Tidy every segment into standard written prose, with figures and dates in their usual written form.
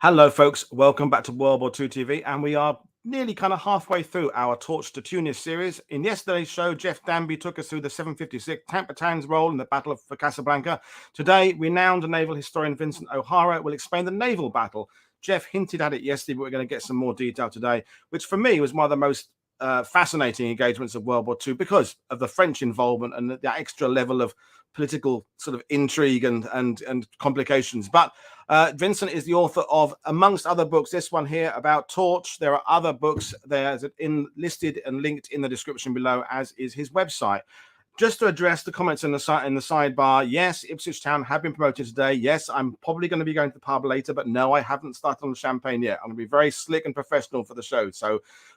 Hello, folks. Welcome back to World War II TV. And we are nearly kind of halfway through our Torch to Tunis series. In yesterday's show, Jeff Danby took us through the 756 Tank Battalion's role in the Battle of Casablanca. Today, renowned naval historian Vincent O'Hara will explain the naval battle. Jeff hinted at it yesterday, but we're going to get some more detail today, which for me was one of the most fascinating engagements of World War II because of the French involvement and the extra level of political sort of intrigue and complications. But Vincent is the author of, amongst other books, this one here about Torch. There are other books there listed and linked in the description below, as is his website. Just to address the comments in the sidebar, yes, Ipswich Town have been promoted today. Yes, I'm probably going to be going to the pub later, but no, I haven't started on the champagne yet. I'm going to be very slick and professional for the show.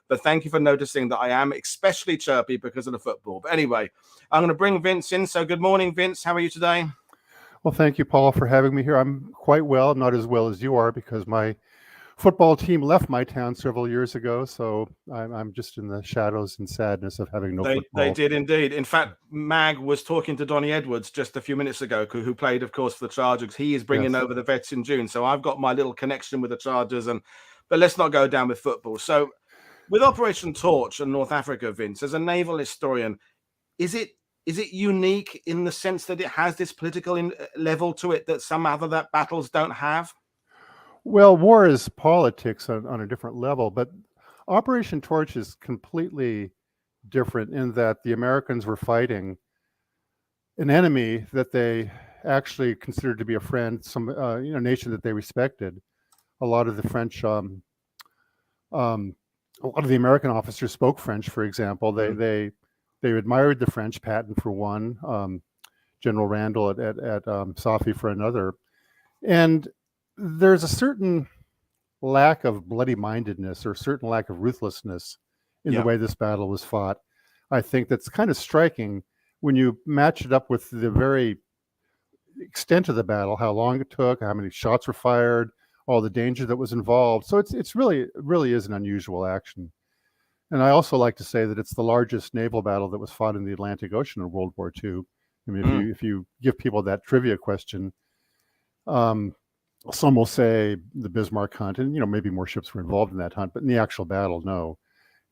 But thank you for noticing that I am especially chirpy because of the football. But anyway, I'm going to bring Vince in. So good morning, Vince. How are you today? Well, thank you, Paul, for having me here. I'm quite well, not as well as you are, because my football team left my town several years ago, so I'm just in the shadows and sadness of having no football. They did indeed. In fact, Mag was talking to Donny Edwards just a few minutes ago, who played, of course, for the Chargers. He is bringing over the vets in June, so I've got my little connection with the Chargers. But let's not go down with football. So with Operation Torch and North Africa, Vince, as a naval historian, is it unique in the sense that it has this political level to it that some other battles don't have? Well, war is politics on a different level, but Operation Torch is completely different in that the Americans were fighting an enemy that they actually considered to be a friend, some nation that they respected. A lot of the French, a lot of the American officers spoke French, for example. They admired the French, Patton for one, General Randall at Safi for another, and there's a certain lack of bloody-mindedness or a certain lack of ruthlessness in the way this battle was fought. I think that's kind of striking when you match it up with the very extent of the battle, how long it took, how many shots were fired, all the danger that was involved. So it really is an unusual action. And I also like to say that it's the largest naval battle that was fought in the Atlantic Ocean in World War II. I mean, if you give people that trivia question, some will say the Bismarck hunt, and maybe more ships were involved in that hunt, but in the actual battle, no.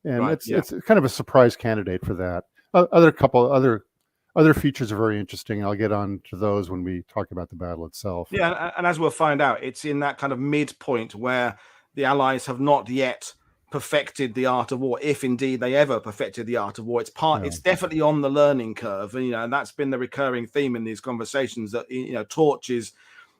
And it's kind of a surprise candidate for that. Other features are very interesting. I'll get on to those when we talk about the battle itself. Yeah, and as we'll find out, it's in that kind of midpoint where the Allies have not yet perfected the art of war, if indeed they ever perfected the art of war. It's definitely on the learning curve, and that's been the recurring theme in these conversations. That Torch is.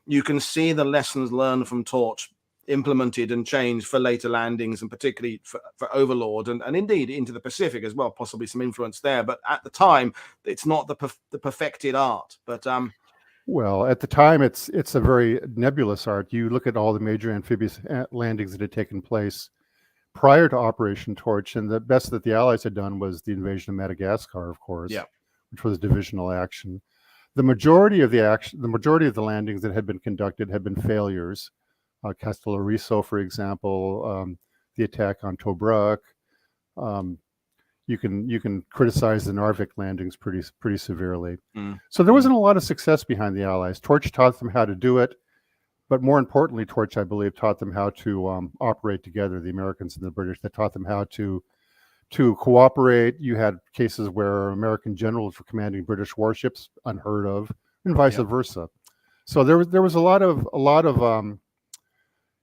You can see the lessons learned from Torch implemented and changed for later landings, and particularly for Overlord and indeed into the Pacific as well, possibly some influence there. But at the time, it's not the perfected art. But well, at the time, it's a very nebulous art. You look at all the major amphibious landings that had taken place prior to Operation Torch, and the best that the Allies had done was the invasion of Madagascar, of course, which was a divisional action. The majority of the landings that had been conducted had been failures. Castellariso, for example, the attack on Tobruk. You can criticize the Narvik landings pretty severely. So there wasn't a lot of success behind the Allies. Torch taught them how to do it, but more importantly, Torch, I believe, taught them how to operate together. The Americans and the British, that taught them how to cooperate. You had cases where American generals were commanding British warships, unheard of, and vice versa. So there was a lot of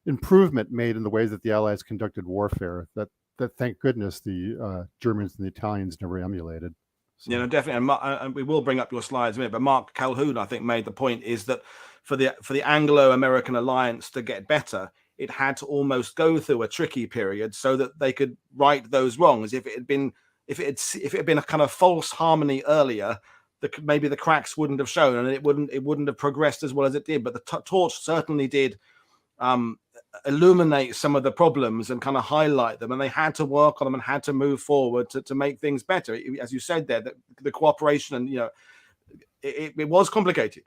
improvement made in the ways that the Allies conducted warfare that thank goodness the Germans and the Italians never emulated. So. Definitely, and we will bring up your slides in a minute. But Mark Calhoun, I think, made the point is that for the Anglo-American alliance to get better, it had to almost go through a tricky period so that they could right those wrongs. If it had been a kind of false harmony earlier, maybe the cracks wouldn't have shown, and it wouldn't have progressed as well as it did. But the Torch certainly did illuminate some of the problems and kind of highlight them, and they had to work on them and had to move forward to make things better. As you said there, the cooperation and it was complicated.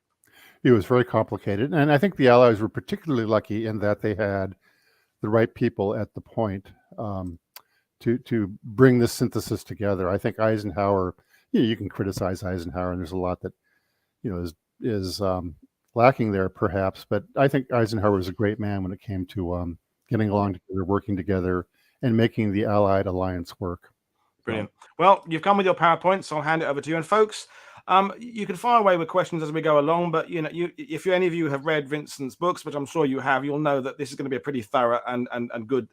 It was very complicated, and I think the Allies were particularly lucky in that they had the right people at the point to bring this synthesis together. I think Eisenhower, you can criticize Eisenhower, and there's a lot that is lacking there, perhaps. But I think Eisenhower was a great man when it came to getting along together, working together, and making the Allied alliance work. Brilliant. Well, you've come with your PowerPoint, so I'll hand it over to you. And folks, you can fire away with questions as we go along. But if any of you have read Vincent's books, which I'm sure you have, you'll know that this is going to be a pretty thorough and good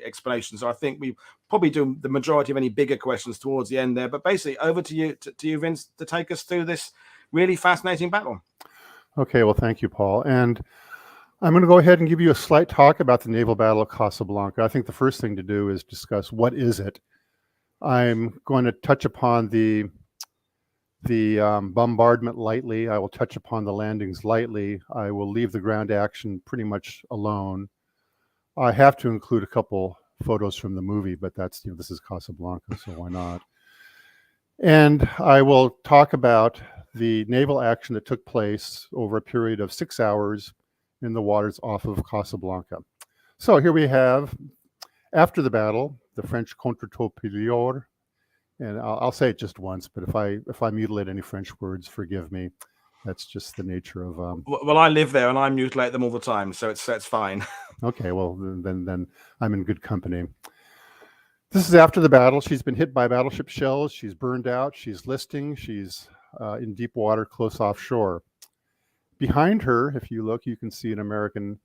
explanation. So I think we probably do the majority of any bigger questions towards the end there. But basically, over to you, Vince, to take us through this really fascinating battle. Okay. Well, thank you, Paul. And I'm going to go ahead and give you a slight talk about the naval battle of Casablanca. I think the first thing to do is discuss what is it. I'm going to touch upon the bombardment lightly. I will touch upon the landings lightly. I will leave the ground action pretty much alone. I have to include a couple photos from the movie, but that's, this is Casablanca, so why not? And I will talk about the naval action that took place over a period of 6 hours in the waters off of Casablanca. So here we have, after the battle, the French contre-torpilleur, and I'll say it just once, but if I mutilate any French words, forgive me. That's just the nature of. Well, I live there and I mutilate them all the time, so it's fine. Okay, well then I'm in good company. This is after the battle. She's been hit by battleship shells. She's burned out. She's listing. She's in deep water, close offshore. Behind her, if you look, you can see an American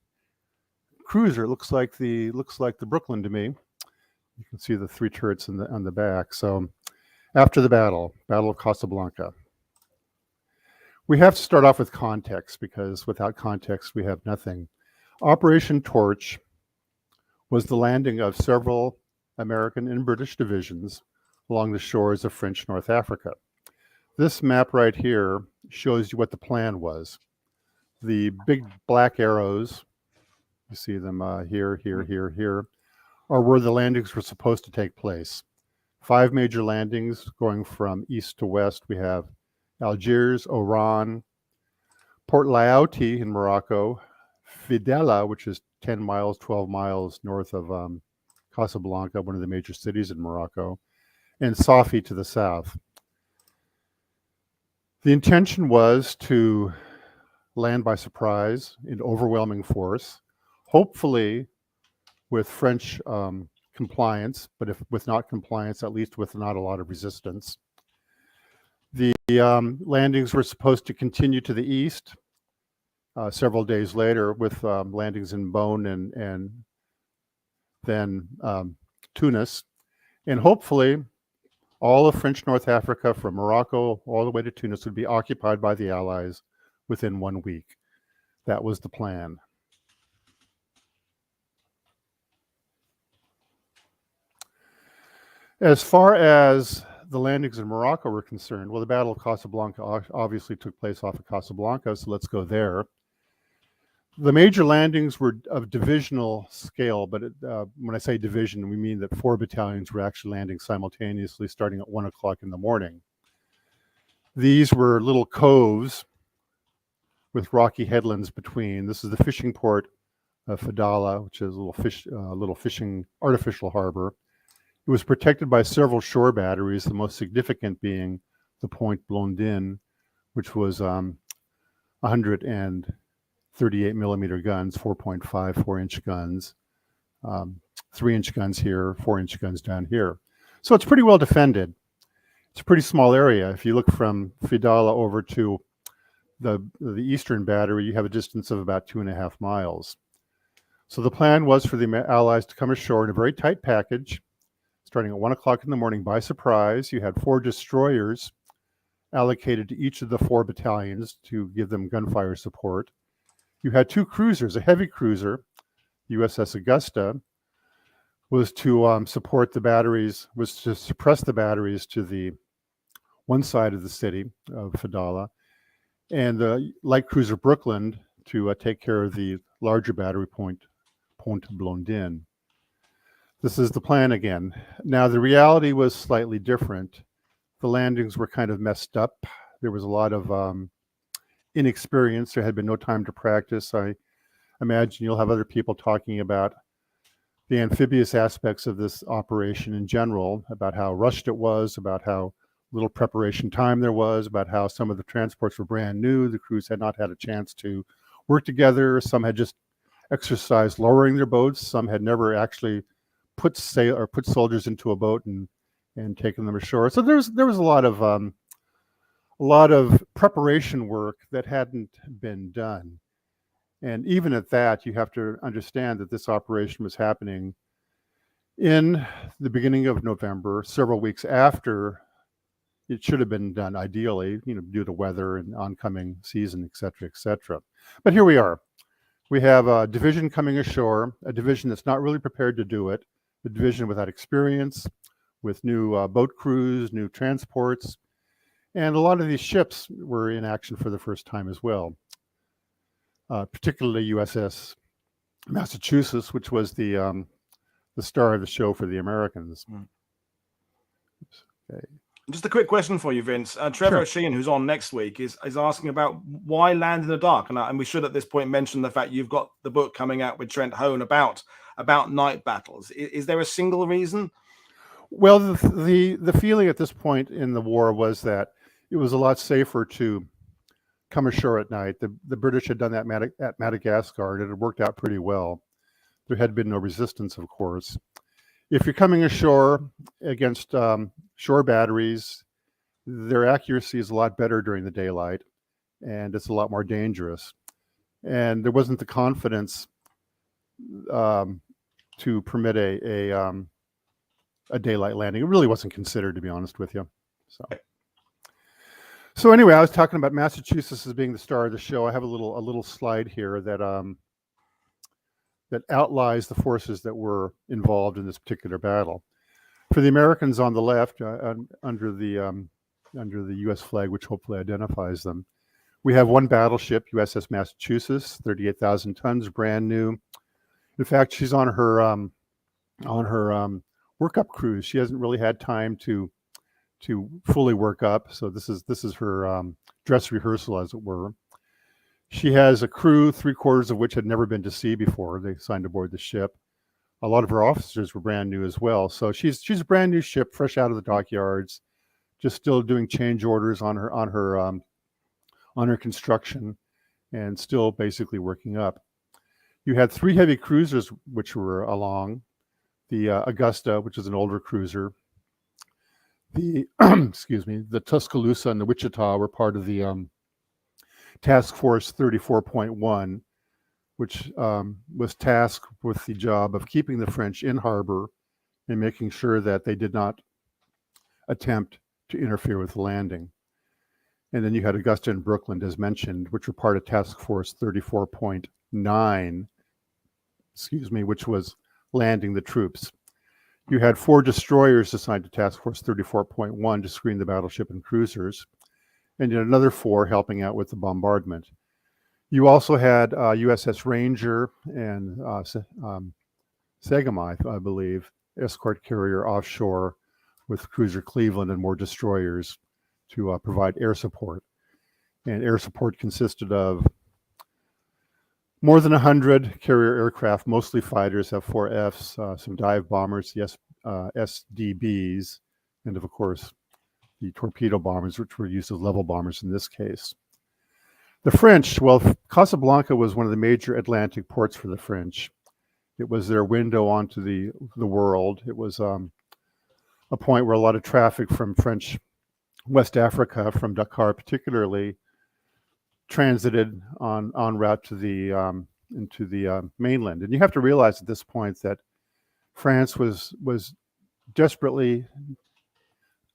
cruiser. It looks like the Brooklyn to me. You can see the 3 turrets on the back. So after the Battle of Casablanca. We have to start off with context, because without context, we have nothing. Operation Torch was the landing of several American and British divisions along the shores of French North Africa. This map right here shows you what the plan was. The big black arrows, you see them here, are where the landings were supposed to take place. 5 major landings going from east to west. We have Algiers, Oran, Port Laouti in Morocco, Fidela, which is 10 miles, 12 miles north of Casablanca, one of the major cities in Morocco, and Safi to the south. The intention was to land by surprise in overwhelming force, hopefully with French compliance, but if with not compliance, at least with not a lot of resistance. The landings were supposed to continue to the east several days later with landings in Bonn and then Tunis. And hopefully all of French North Africa from Morocco all the way to Tunis would be occupied by the Allies within 1 week. That was the plan. As far as the landings in Morocco were concerned, well, the Battle of Casablanca obviously took place off of Casablanca, so let's go there. The major landings were of divisional scale, but when I say division, we mean that 4 battalions were actually landing simultaneously starting at 1 o'clock in the morning. These were little coves with rocky headlands between. This is the fishing port of Fidala, which is a little fishing artificial harbor. It was protected by several shore batteries, the most significant being the Point Blondin, which was 138 millimeter guns, 4.5 4-inch guns, 3-inch guns here, 4-inch guns down here. So it's pretty well defended. It's a pretty small area. If you look from Fidala over to the eastern battery, you have a distance of about 2.5 miles. So the plan was for the Allies to come ashore in a very tight package, starting at 1 o'clock in the morning by surprise. You had 4 destroyers allocated to each of the 4 battalions to give them gunfire support. You had 2 cruisers. A heavy cruiser, USS Augusta, was to support the batteries, was to suppress the batteries to the one side of the city of Fidala, and the light cruiser Brooklyn to take care of the larger battery Point Blondin. This is the plan again. Now, the reality was slightly different. The landings were kind of messed up. There was a lot of inexperience. There had been no time to practice. I imagine you'll have other people talking about the amphibious aspects of this operation in general, about how rushed it was, about how little preparation time there was, about how some of the transports were brand new. The crews had not had a chance to work together. Some had just exercised lowering their boats. Some had never actually put soldiers into a boat and taken them ashore. So there was a lot of preparation work that hadn't been done. And even at that, you have to understand that this operation was happening in the beginning of November, several weeks after it should have been done, ideally, due to weather and oncoming season, et cetera, et cetera. But here we are. We have a division coming ashore, a division that's not really prepared to do it, a division without experience, with new boat crews, new transports, and a lot of these ships were in action for the first time as well, particularly USS Massachusetts, which was the star of the show for the Americans. Okay. Just a quick question for you, Vince. Trevor Sheehan, who's on next week, is asking about why Land in the Dark, and we should at this point mention the fact you've got the book coming out with Trent Hone about night battles. Is there a single reason? Well, the feeling at this point in the war was that it was a lot safer to come ashore at night. The British had done that at Madagascar, and it had worked out pretty well. There had been no resistance, of course. If you're coming ashore against shore batteries, their accuracy is a lot better during the daylight, and it's a lot more dangerous. And there wasn't the confidence to permit a daylight landing. It really wasn't considered, to be honest with you. So anyway, I was talking about Massachusetts as being the star of the show. I have a little slide here that outlines the forces that were involved in this particular battle. For the Americans on the left, under the U.S. flag, which hopefully identifies them, we have one battleship, USS Massachusetts, 38,000 tons, brand new. In fact, she's on her workup cruise. She hasn't really had time to fully work up. So this is her dress rehearsal, as it were. She has a crew, 3/4 of which had never been to sea before. They signed aboard the ship. A lot of her officers were brand new as well. So she's a brand new ship, fresh out of the dockyards, just still doing change orders on her construction, and still basically working up. You had 3 heavy cruisers which were along. The Augusta, which is an older cruiser. The the Tuscaloosa and the Wichita were part of the Task Force 34.1, which was tasked with the job of keeping the French in harbor and making sure that they did not attempt to interfere with the landing. And then you had Augusta and Brooklyn, as mentioned, which were part of Task Force 34.9, which was landing the troops. You had 4 destroyers assigned to Task Force 34.1 to screen the battleship and cruisers, and yet another 4 helping out with the bombardment. You also had USS Ranger and Sagamore, I believe, escort carrier offshore with cruiser Cleveland and more destroyers to provide air support. And air support consisted of more than 100 carrier aircraft, mostly fighters, F-4Fs, some dive bombers, the SDBs, and of course, the torpedo bombers, which were used as level bombers in this case. The French, well, Casablanca was one of the major Atlantic ports for the French. It was their window onto the world. It was a point where a lot of traffic from French West Africa, from Dakar particularly, transited on route to the into the mainland. And you have to realize at this point that France was desperately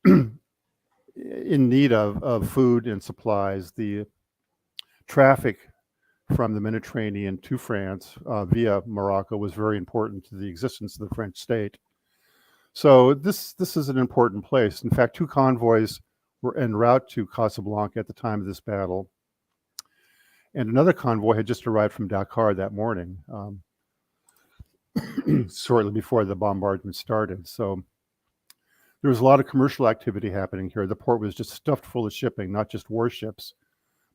in need of food and supplies. The traffic from the Mediterranean to France via Morocco was very important to the existence of the French state. So this is an important place. In fact, 2 convoys were en route to Casablanca at the time of this battle. And another convoy had just arrived from Dakar that morning, shortly before the bombardment started. So there was a lot of commercial activity happening here. The port was just stuffed full of shipping, not just warships,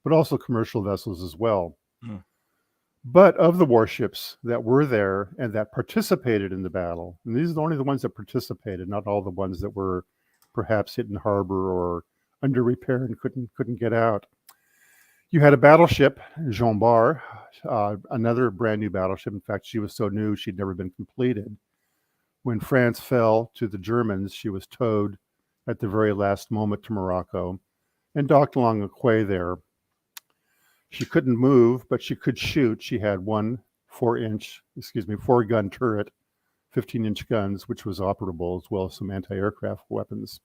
but also commercial vessels as well. Mm. But of the warships that were there and that participated in the battle, and these are only the ones that participated, not all the ones that were perhaps hit in harbor or under repair and couldn't get out. You had a battleship, Jean Bart, another brand new battleship. In fact, she was so new she'd never been completed. When France fell to the Germans, she was towed at the very last moment to Morocco and docked along a quay there. She couldn't move, but she could shoot. She had one 4-gun turret, 15-inch guns, which was operable, as well as some anti-aircraft weapons.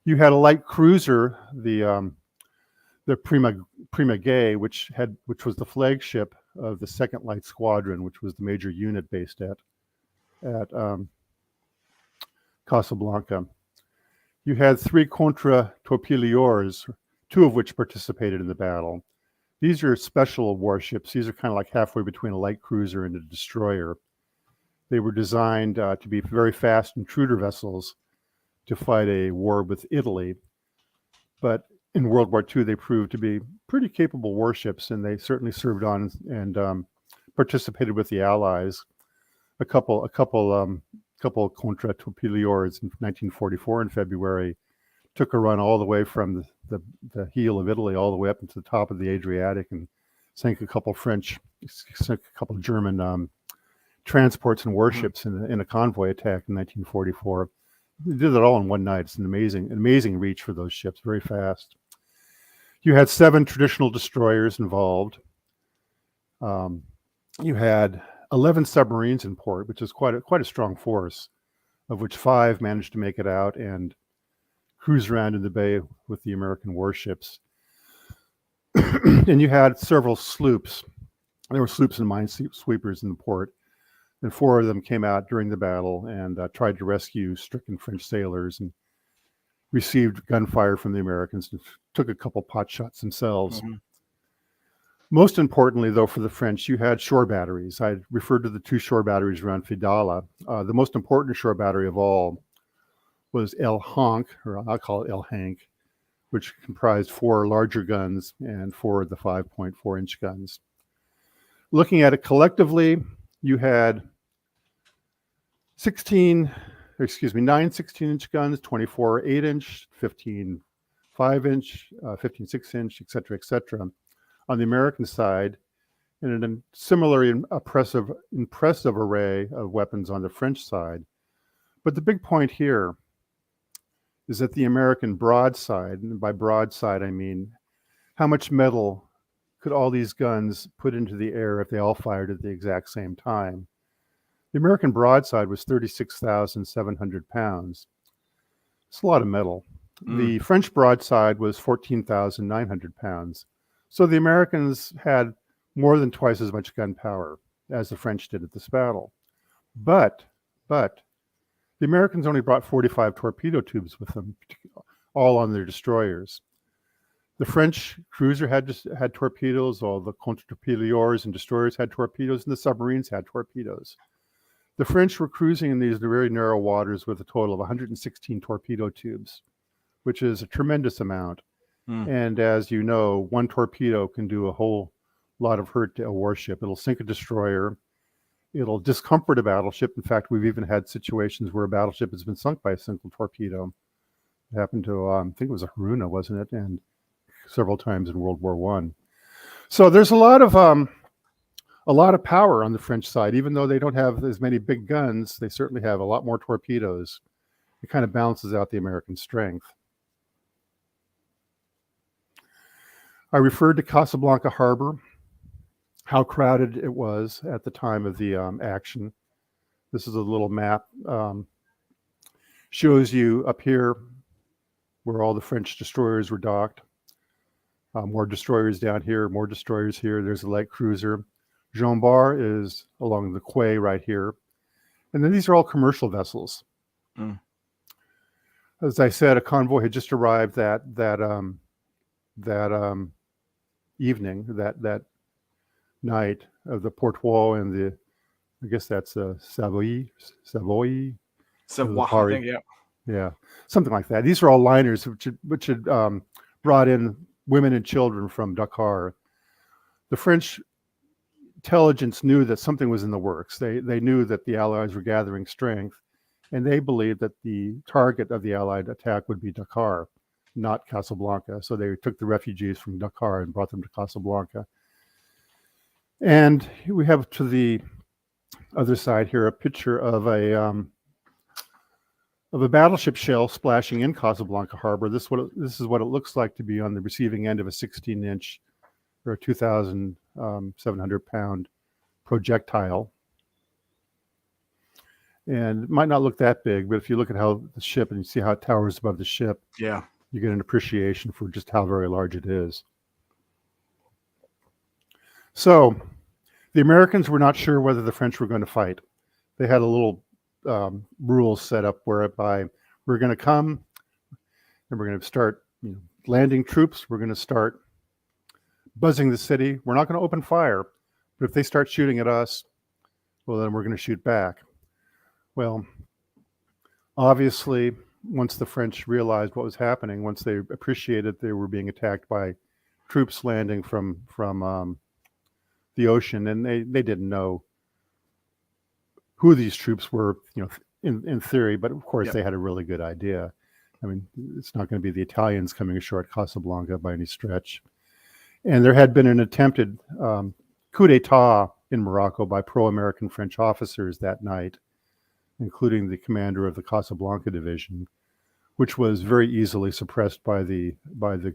You had a light cruiser, the Prima Gay, which was the flagship of the 2nd Light Squadron, which was the major unit based at Casablanca. You had 3 contre-torpilleurs, 2 of which participated in the battle. These are special warships. These are kind of like halfway between a light cruiser and a destroyer. They were designed to be very fast intruder vessels to fight a war with Italy. But in World War II, they proved to be pretty capable warships, and they certainly served on and participated with the Allies. A couple contre-torpilleurs in 1944 in February took a run all the way from the heel of Italy all the way up into the top of the Adriatic and sank a couple German transports and warships in a convoy attack in 1944. They did that all in one night. It's an amazing reach for those ships, very fast. You had 7 traditional destroyers involved. You had 11 submarines in port, which is quite a strong force, of which 5 managed to make it out and cruise around in the bay with the American warships. And you had several sloops. There were sloops and minesweepers in the port, and 4 of them came out during the battle and tried to rescue stricken French sailors and received gunfire from the Americans and took a couple pot shots themselves. Mm-hmm. Most importantly, though, for the French, you had shore batteries. I referred to the 2 shore batteries around Fidala. The most important shore battery of all was El Hank, or I'll call it El Hank, which comprised 4 larger guns and 4 of the 5.4-inch guns. Looking at it collectively, you had 9 16-inch guns, 24 8-inch, 15 5-inch, 15 6-inch, et cetera, on the American side, and a similarly impressive array of weapons on the French side. But the big point here is that the American broadside, and by broadside I mean how much metal could all these guns put into the air if they all fired at the exact same time. The American broadside was 36,700 pounds. It's a lot of metal. The French broadside was 14,900 pounds. So the Americans had more than twice as much gunpowder as the French did at this battle. But the Americans only brought 45 torpedo tubes with them, all on their destroyers. The French cruiser had torpedoes, all the contre-torpilleurs and destroyers had torpedoes, and the submarines had torpedoes. The French were cruising in these very narrow waters with a total of 116 torpedo tubes, which is a tremendous amount. And as you know, 1 torpedo can do a whole lot of hurt to a warship. It'll sink a destroyer. It'll discomfort a battleship. In fact, we've even had situations where a battleship has been sunk by a single torpedo. It happened to, I think it was a Haruna, wasn't it? And several times in World War I. So there's a lot of power on the French side. Even though they don't have as many big guns, they certainly have a lot more torpedoes. It kind of balances out the American strength. I referred to Casablanca Harbor, how crowded it was at the time of the action. This is a little map. Shows you up here where all the French destroyers were docked. More destroyers down here, more destroyers here. There's a light cruiser. Jean Bart is along the quay right here. And then these are all commercial vessels. As I said, a convoy had just arrived that evening, that night of the Portois and the, I guess that's Savoy, I think, yeah, something like that. These are all liners which had brought in women and children from Dakar. The French intelligence knew that something was in the works. They knew that the Allies were gathering strength, and they believed that the target of the Allied attack would be Dakar, not Casablanca. So they took the refugees from Dakar and brought them to Casablanca. And we have to the other side here a picture of a battleship shell splashing in Casablanca harbor. This is what it looks like to be on the receiving end of a 16-inch or 2,700-pound projectile. And it might not look that big, but if you look at how the ship and you see how it towers above the ship, yeah, you get an appreciation for just how very large it is. So the Americans were not sure whether the French were going to fight. They had a little rules set up whereby we're going to come and we're going to start landing troops. We're going to start buzzing the city. We're not going to open fire, but if they start shooting at us, well, then we're going to shoot back. Well, obviously, once the French realized what was happening, once they appreciated they were being attacked by troops landing from the ocean, and they didn't know who these troops were, in theory, but of course they had a really good idea. I mean, it's not going to be the Italians coming ashore at Casablanca by any stretch. And there had been an attempted coup d'etat in Morocco by pro-American French officers that night, including the commander of the Casablanca division, which was very easily suppressed by the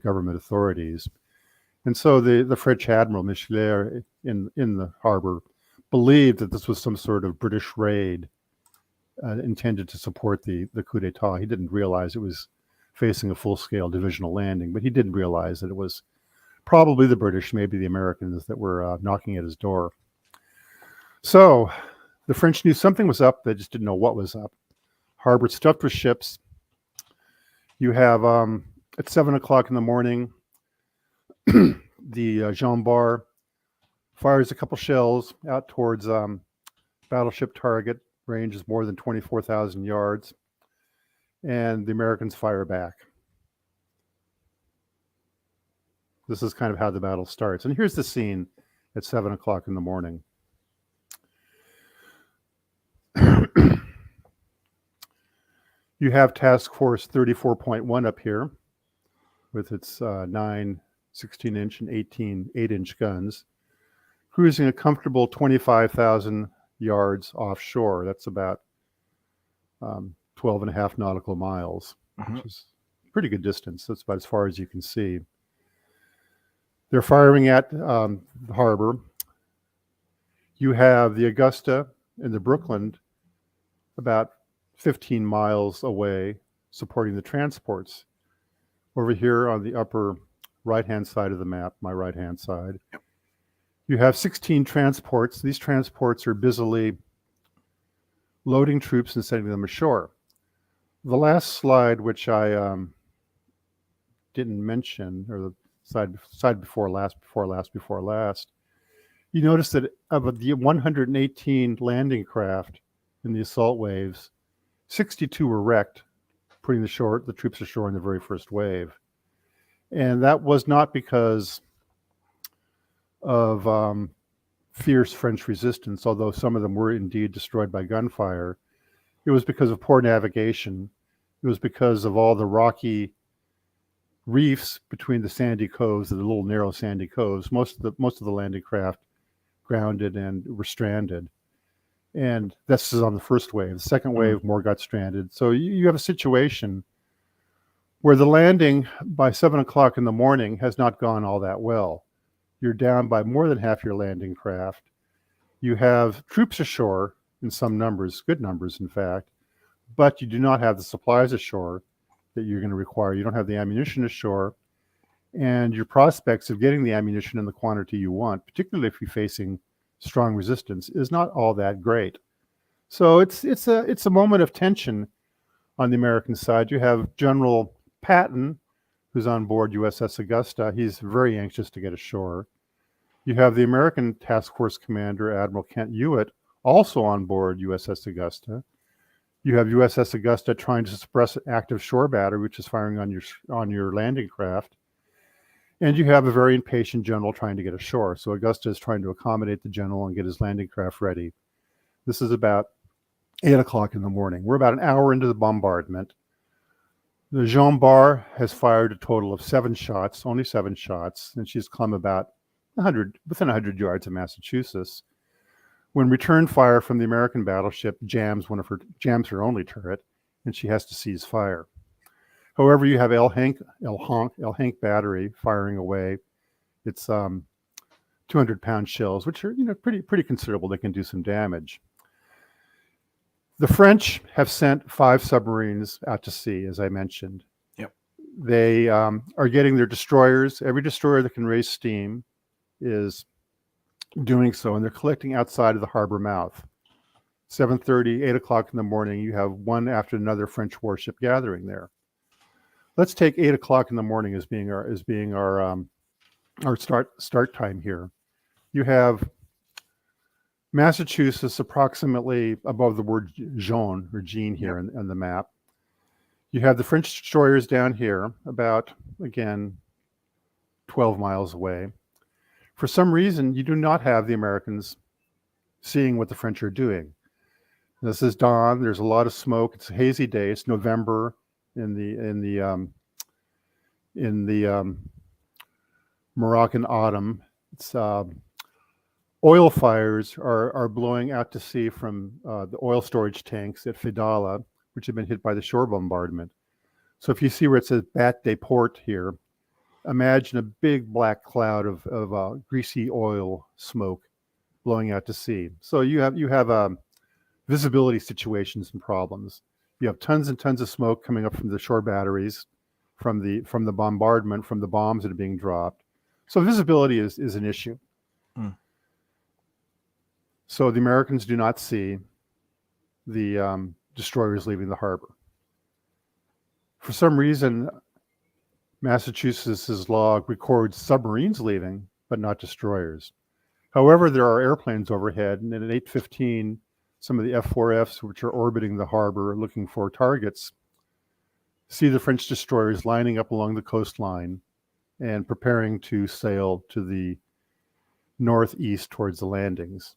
government authorities. And so the French admiral Michelet in the harbor believed that this was some sort of British raid intended to support the coup d'etat. He didn't realize it was facing a full-scale divisional landing, but he did realize that it was probably the British, maybe the Americans, that were knocking at his door. So the French knew something was up. They just didn't know what was up. Harbor stuffed with ships. You have, at 7 o'clock in the morning, the Jean Bart fires a couple shells out towards battleship target. Range is more than 24,000 yards. And the Americans fire back. This is kind of how the battle starts. And here's the scene at 7 o'clock in the morning. You have Task Force 34.1 up here with its 9 16-inch and 18 8-inch guns, cruising a comfortable 25,000 yards offshore. That's about 12 and a half nautical miles, which is a pretty good distance. That's about as far as you can see. They're firing at the harbor. You have the Augusta and the Brooklyn about 15 miles away, supporting the transports. Over here on the upper right-hand side of the map, my right-hand side, you have 16 transports. These transports are busily loading troops and sending them ashore. The last slide, which I didn't mention, or the side before last, you notice that of the 118 landing craft in the assault waves, 62 were wrecked, putting the troops ashore in the very first wave. And that was not because of fierce French resistance, although some of them were indeed destroyed by gunfire. It was because of poor navigation. It was because of all the rocky reefs between the sandy coves, the little narrow sandy coves. Most of the landing craft grounded and were stranded. And this is on the first wave. The second wave, more got stranded. So you have a situation where the landing by 7 o'clock in the morning has not gone all that well. You're down by more than half your landing craft. You have troops ashore in some numbers, good numbers in fact, but you do not have the supplies ashore that you're going to require. You don't have the ammunition ashore, and your prospects of getting the ammunition in the quantity you want, particularly if you're facing strong resistance, is not all that great. So it's a moment of tension on the American side. You have General Patton, who's on board USS Augusta. He's very anxious to get ashore. You have the American Task Force commander, Admiral Kent Hewitt, also on board USS Augusta. You have USS Augusta trying to suppress an active shore battery, which is firing on your landing craft. And you have a very impatient general trying to get ashore. So Augusta is trying to accommodate the general and get his landing craft ready. This is about 8 o'clock in the morning. We're about an hour into the bombardment. The Jean Bart has fired a total of 7 shots, only 7 shots, and she's come about within 100 yards of Massachusetts. When return fire from the American battleship jams her only turret, and she has to cease fire. However, you have El Hank battery firing away. It's 200-pound shells, which are pretty considerable. They can do some damage. The French have sent 5 submarines out to sea, as I mentioned. Yep. They are getting their destroyers. Every destroyer that can raise steam is doing so, and they're collecting outside of the harbor mouth. 7:30, 8 o'clock in the morning, you have one after another French warship gathering there. Let's take 8 o'clock in the morning as being our start time here. You have Massachusetts approximately above the word Jean or Jean here on the map. You have the French destroyers down here, about, again, 12 miles away. For some reason, you do not have the Americans seeing what the French are doing. This is dawn. There's a lot of smoke. It's a hazy day. It's November in the Moroccan autumn. It's oil fires are blowing out to sea from the oil storage tanks at Fidala, which have been hit by the shore bombardment. So if you see where it says Bat de Port here, imagine a big black cloud of greasy oil smoke blowing out to sea. So you have visibility situations and problems. You have tons and tons of smoke coming up from the shore batteries, from the bombardment, from the bombs that are being dropped. So visibility is an issue. So the Americans do not see the destroyers leaving the harbor. For some reason, Massachusetts' log records submarines leaving, but not destroyers. However, there are airplanes overhead, and at 8:15, some of the F-4Fs, which are orbiting the harbor looking for targets, see the French destroyers lining up along the coastline and preparing to sail to the northeast towards the landings.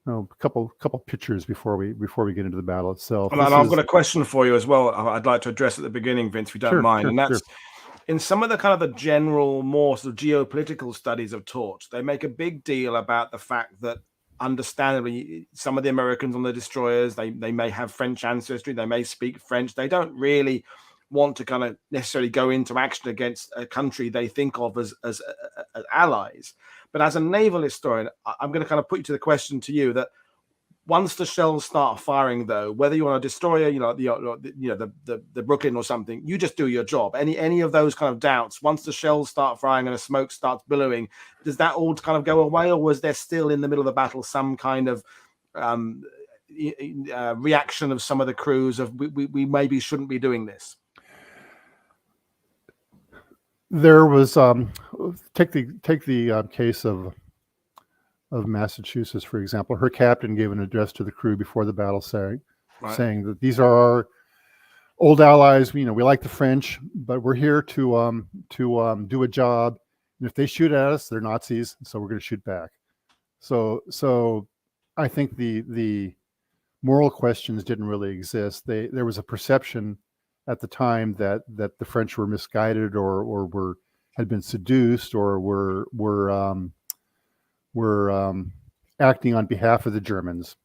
A couple pictures before we get into the battle itself. And I've got a question for you as well. I'd like to address at the beginning, Vince, if you don't mind. And that's in some of the kind of the general, more sort of geopolitical studies of torch, they make a big deal about the fact that, understandably, some of the Americans on the destroyers, they may have French ancestry, they may speak French, they don't really want to kind of necessarily go into action against a country they think of as allies. But as a naval historian, I'm going to kind of put you to the question to you that once the shells start firing, though, whether you're on a destroyer, the Brooklyn or something, you just do your job. Any of those kind of doubts, once the shells start firing and the smoke starts billowing, does that all kind of go away, or was there still in the middle of the battle some kind of reaction of some of the crews of we maybe shouldn't be doing this? There was take the case of Massachusetts, for example. Her captain gave an address to the crew before the battle, saying that these are our old allies. We like the French, but we're here to do a job. And if they shoot at us, they're Nazis, so we're going to shoot back. So I think the moral questions didn't really exist. There was a perception at the time that the French were misguided or had been seduced or were acting on behalf of the Germans,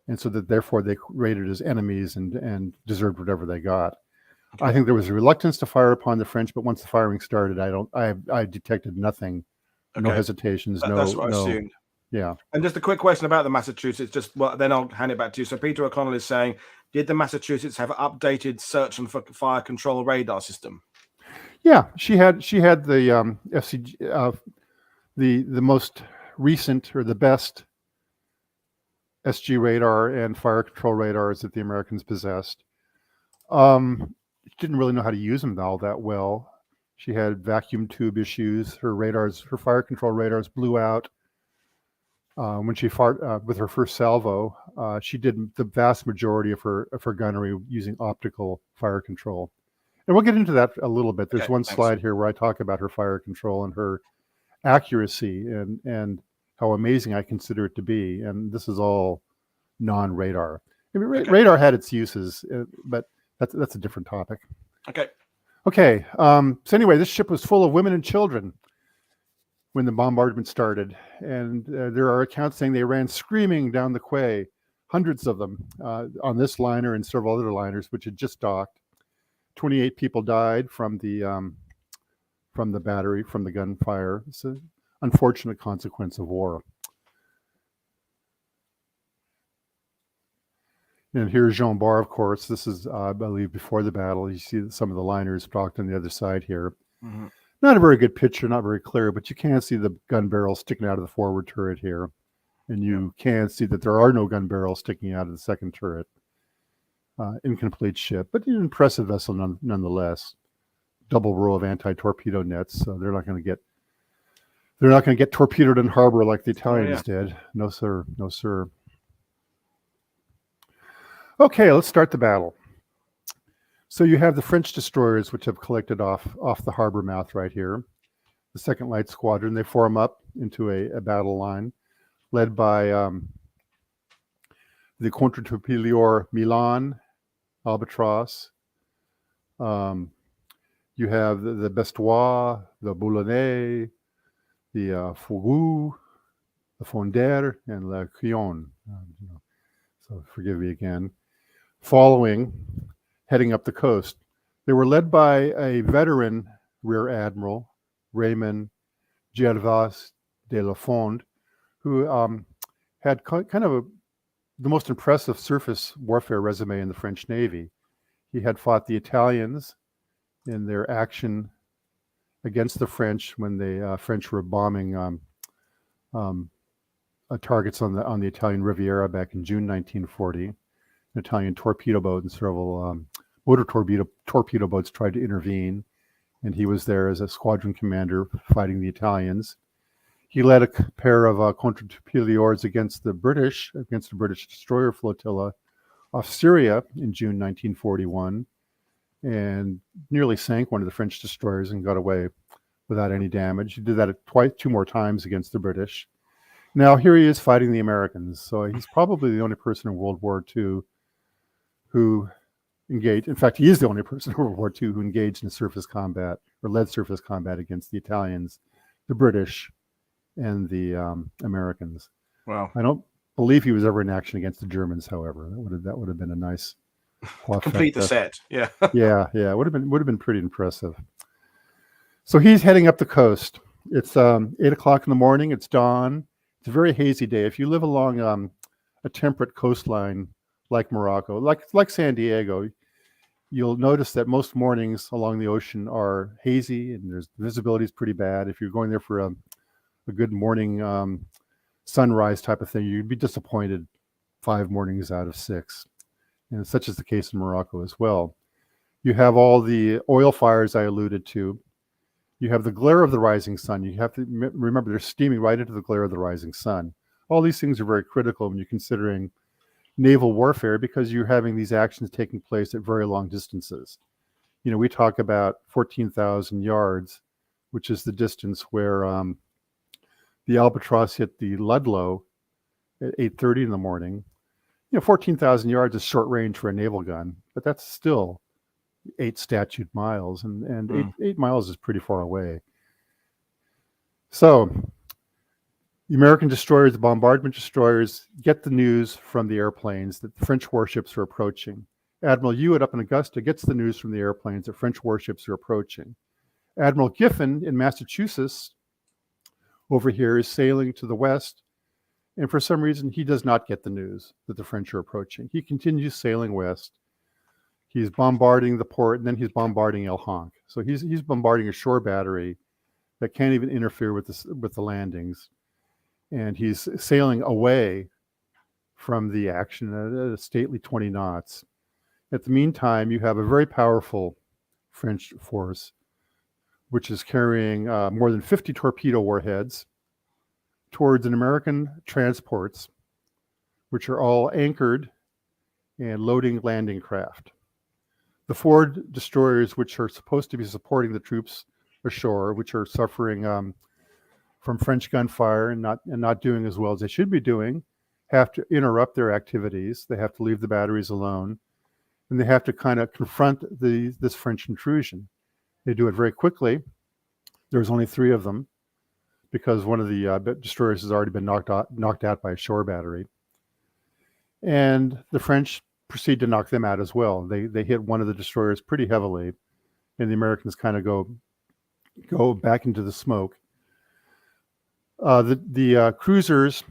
and so that therefore they rated as enemies and deserved whatever they got. Okay. I think there was a reluctance to fire upon the French, but once the firing started, I detected nothing, no hesitations, that's what I assumed. Yeah. And just a quick question about the Massachusetts, then I'll hand it back to you. So Peter O'Connell is saying, did the Massachusetts have updated search and fire control radar system? Yeah, she had the FCG, the most recent or the best SG radar and fire control radars that the Americans possessed. She didn't really know how to use them all that well. She had vacuum tube issues. Her fire control radars blew out. When she fought with her first salvo, she did the vast majority of her gunnery using optical fire control. And we'll get into that a little bit. There's one slide here where I talk about her fire control and her accuracy and how amazing I consider it to be. And this is all non-radar. I mean, Okay. radar had its uses, but that's a different topic. Okay. Okay. So anyway, this ship was full of women and children when the bombardment started, and there are accounts saying they ran screaming down the quay, hundreds of them on this liner and several other liners which had just docked. 28 people died from the battery, from the gunfire. It's an unfortunate consequence of war. And here's Jean Bart, of course. This is, I believe, before the battle. You see some of the liners docked on the other side here. Mm-hmm. Not a very good picture, not very clear, but you can see the gun barrel sticking out of the forward turret here. And you can see that there are no gun barrels sticking out of the second turret. Incomplete ship, but an impressive vessel nonetheless. Double row of anti-torpedo nets, so they're not going to get torpedoed in harbor like the Italians did. No, sir. No, sir. Okay, let's start the battle. So you have the French destroyers, which have collected off the harbor mouth right here. The Second Light Squadron, they form up into a battle line led by the Contre-Torpilleer Milan, Albatross. You have the Bestois, the Boulonnais, the Fourou, the Fondeur, and the Crillon. So forgive me again. Following, heading up the coast. They were led by a veteran Rear Admiral, Raymond Gervais de la Fond, who had kind of the most impressive surface warfare resume in the French Navy. He had fought the Italians in their action against the French when the French were bombing targets on the Italian Riviera back in June 1940. An Italian torpedo boat and several motor torpedo boats tried to intervene, and he was there as a squadron commander fighting the Italians. He led a pair of contre-torpilleers against the British destroyer flotilla off Syria in June 1941, and nearly sank one of the French destroyers and got away without any damage. He did that two more times against the British. Now here he is fighting the Americans. So he's probably the only person in World War II who engaged. In fact, he is the only person in World War II who engaged in surface combat or led surface combat against the Italians, the British, and the Americans. Wow. I don't believe he was ever in action against the Germans, however. That would have been a nice complete the set. Yeah. yeah. It would have been pretty impressive. So he's heading up the coast. It's 8 o'clock in the morning. It's dawn. It's a very hazy day. If you live along a temperate coastline like Morocco, like San Diego, you'll notice that most mornings along the ocean are hazy and there's visibility is pretty bad. If you're going there for a good morning sunrise type of thing, you'd be disappointed 5 mornings out of 6. And such is the case in Morocco as well. You have all the oil fires I alluded to. You have the glare of the rising sun. You have to remember they're steaming right into the glare of the rising sun. All these things are very critical when you're considering naval warfare because you're having these actions taking place at very long distances. You know, we talk about 14,000 yards, which is the distance where the Albatross hit the Ludlow at 8:30 in the morning. 14,000 yards is short range for a naval gun, but that's still 8 statute miles, and 8 miles is pretty far away. So the American destroyers, the bombardment destroyers, get the news from the airplanes that the French warships are approaching. Admiral Hewitt up in Augusta gets the news from the airplanes that French warships are approaching. Admiral Giffen in Massachusetts over here is sailing to the west, and for some reason he does not get the news that the French are approaching. He continues sailing west. He's bombarding the port, and then he's bombarding El Honk. So he's bombarding a shore battery that can't even interfere with the landings, and he's sailing away from the action at a stately 20 knots. At the meantime, you have a very powerful French force, which is carrying more than 50 torpedo warheads towards an American transports, which are all anchored and loading landing craft. The 4 destroyers, which are supposed to be supporting the troops ashore, which are suffering from French gunfire and not doing as well as they should be doing, have to interrupt their activities. They have to leave the batteries alone, and they have to kind of confront this French intrusion. They do it very quickly. There's only 3 of them because one of the destroyers has already been knocked out by a shore battery. And the French proceed to knock them out as well. They hit one of the destroyers pretty heavily, and the Americans kind of go back into the smoke. The cruisers,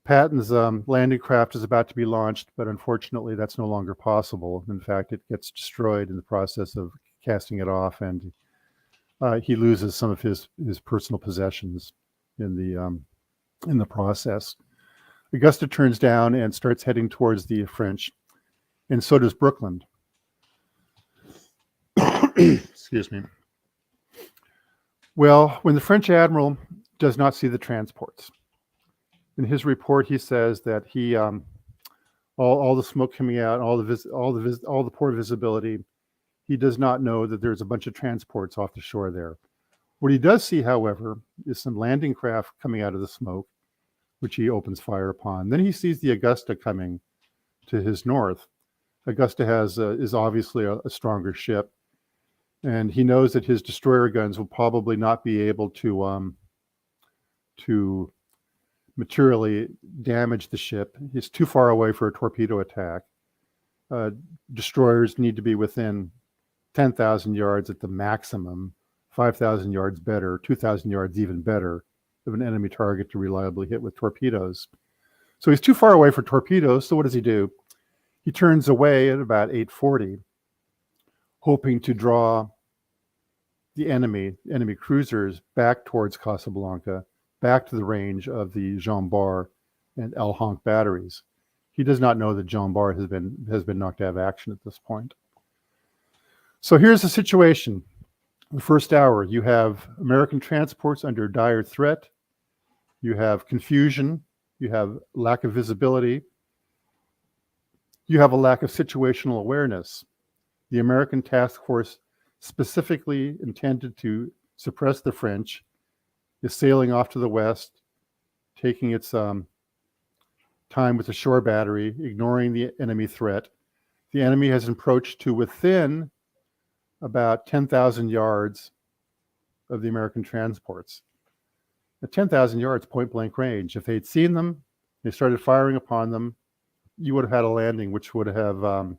Patton's landing craft is about to be launched, but unfortunately that's no longer possible. In fact, it gets destroyed in the process of casting it off, and he loses some of his personal possessions in the process. Augusta turns down and starts heading towards the French, and so does Brooklyn. Excuse me. Well, when the French admiral does not see the transports, in his report he says that he all the smoke coming out, all the poor visibility, he does not know that there's a bunch of transports off the shore there. What he does see, however, is some landing craft coming out of the smoke, which he opens fire upon. Then he sees the Augusta coming to his north. Augusta is obviously a stronger ship, and he knows that his destroyer guns will probably not be able to materially damage the ship. He's too far away for a torpedo attack. Destroyers need to be within 10,000 yards at the maximum, 5,000 yards better, 2,000 yards even better, of an enemy target to reliably hit with torpedoes. So he's too far away for torpedoes, so what does he do? He turns away at about 8:40, hoping to draw the enemy cruisers back towards Casablanca, back to the range of the Jean Bart and El Honk batteries. He does not know that Jean Bart has been knocked out of action at this point. So here's the situation. The first hour, you have American transports under dire threat. You have confusion. You have lack of visibility. You have a lack of situational awareness. The American task force, specifically intended to suppress the French, is sailing off to the west, taking its time with the shore battery, ignoring the enemy threat. The enemy has approached to within about 10,000 yards of the American transports. At 10,000 yards, point blank range. If they'd seen them, they started firing upon them, you would have had a landing which would have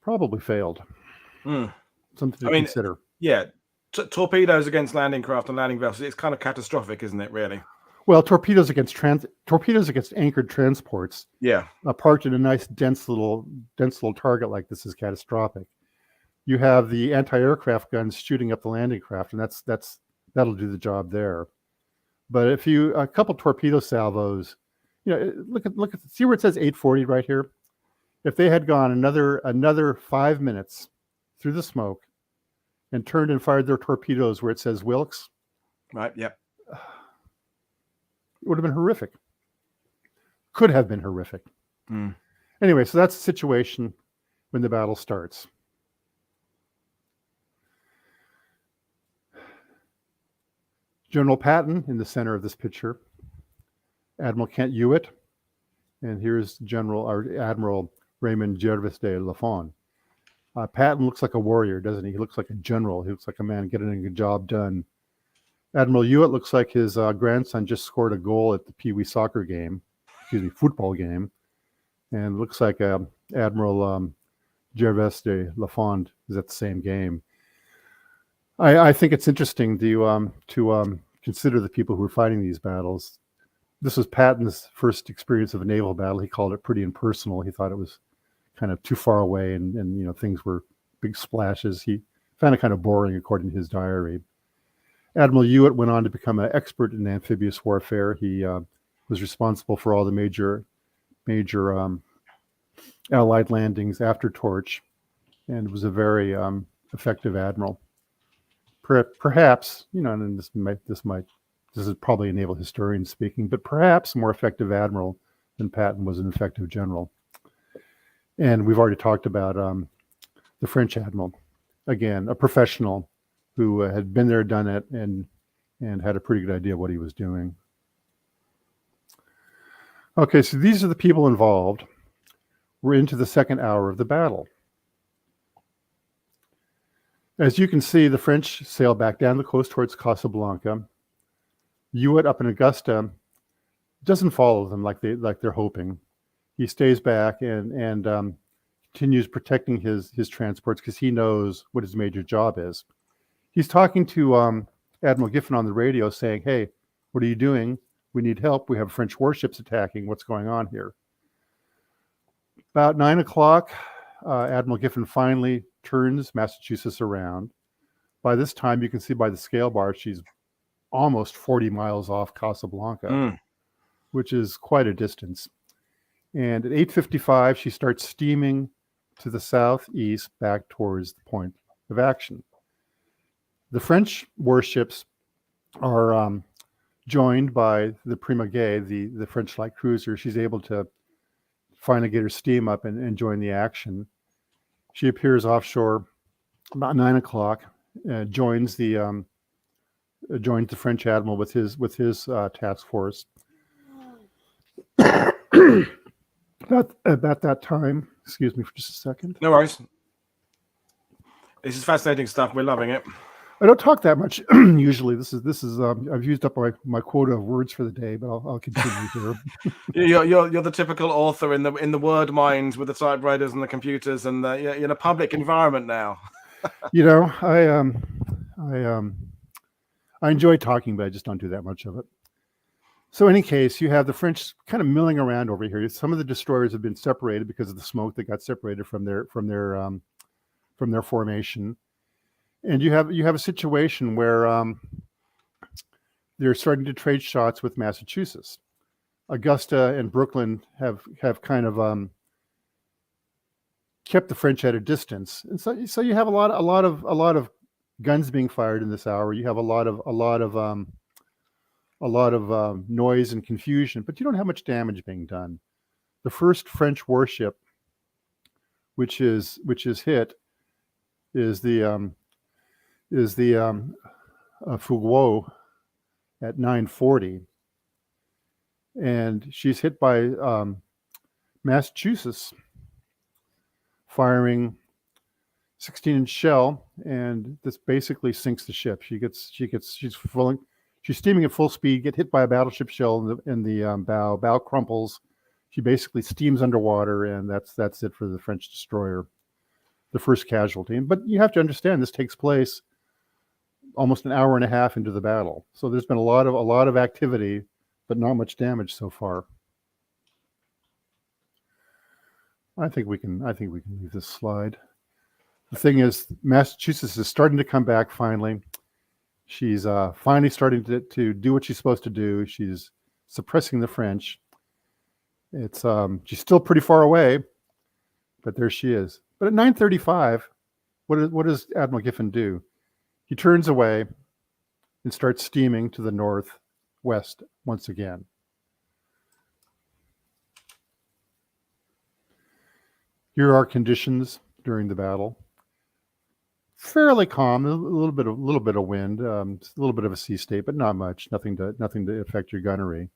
probably failed. Something to consider. Yeah, torpedoes against landing craft and landing vessels, it's kind of catastrophic, isn't it, really? Well, torpedoes against anchored transports, yeah, parked in a nice dense little target like this, is catastrophic. You have the anti-aircraft guns shooting up the landing craft, and that'll do the job there. But if a couple torpedo salvos, look at see where it says 8:40 right here. If they had gone another 5 minutes through the smoke and turned and fired their torpedoes where it says Wilkes, right, yep, it would have been horrific. Could have been horrific. Anyway, so that's the situation when the battle starts. General Patton in the center of this picture, Admiral Kent Hewitt, and here's Admiral Raymond Gervais de Lafon. Patton looks like a warrior, doesn't he? He looks like a general. He looks like a man getting a job done. Admiral Hewitt looks like his grandson just scored a goal at the Pee Wee football game, and looks like Admiral Gervais de Lafon is at the same game. I think it's interesting to consider the people who were fighting these battles. This was Patton's first experience of a naval battle. He called it pretty impersonal. He thought it was kind of too far away, and things were big splashes. He found it kind of boring, according to his diary. Admiral Hewitt went on to become an expert in amphibious warfare. He was responsible for all the major Allied landings after Torch, and was a very effective admiral. Perhaps, and this is probably a naval historian speaking, but perhaps a more effective admiral than Patton was an effective general. And we've already talked about the French admiral, again, a professional who had been there, done it, and had a pretty good idea of what he was doing. Okay, so these are the people involved. We're into the second hour of the battle. As you can see, the French sail back down the coast towards Casablanca. Hewitt up in Augusta doesn't follow them like they're hoping. He stays back and continues protecting his transports because he knows what his major job is. He's talking to Admiral Giffen on the radio saying, "Hey, what are you doing? We need help. We have French warships attacking. What's going on here?" About 9 o'clock, Admiral Giffen finally turns Massachusetts around. By this time, you can see by the scale bar, she's almost 40 miles off Casablanca, which is quite a distance. And at 8:55, she starts steaming to the southeast back towards the point of action. The French warships are joined by the Prima Gay, the French light cruiser. She's able to finally get her steam up and join the action. She appears offshore about 9 o'clock, joins the French admiral with his task force. About that time, excuse me for just a second. No worries. This is fascinating stuff. We're loving it. I don't talk that much usually. This is I've used up my quota of words for the day, but I'll continue here. You're the typical author in the word mines with the typewriters and the computers, and you're in a public environment now. You know, I enjoy talking, but I just don't do that much of it. So in any case, you have the French kind of milling around over here. Some of the destroyers have been separated because of the smoke that got separated from their formation. And you have a situation where they're starting to trade shots with Massachusetts. Augusta and Brooklyn have kind of kept the French at a distance, and so you have a lot of guns being fired in this hour. You have a lot of noise and confusion, but you don't have much damage being done. The first French warship, which is hit, is the Fougueux at 9:40, and she's hit by Massachusetts firing 16-inch shell, and this basically sinks the ship. She's steaming at full speed, get hit by a battleship shell in the bow. Bow crumples. She basically steams underwater, and that's it for the French destroyer, the first casualty. But you have to understand this takes place almost an hour and a half into the battle. So there's been a lot of activity, but not much damage so far. I think we can leave this slide. The thing is, Massachusetts is starting to come back finally. She's finally starting to do what she's supposed to do. She's suppressing the French. She's still pretty far away, but there she is. But at 9:35, what does Admiral Giffen do? He turns away and starts steaming to the northwest once again. Here are conditions during the battle. Fairly calm, a little bit of wind, a little bit of a sea state, but not much. Nothing to affect your gunnery.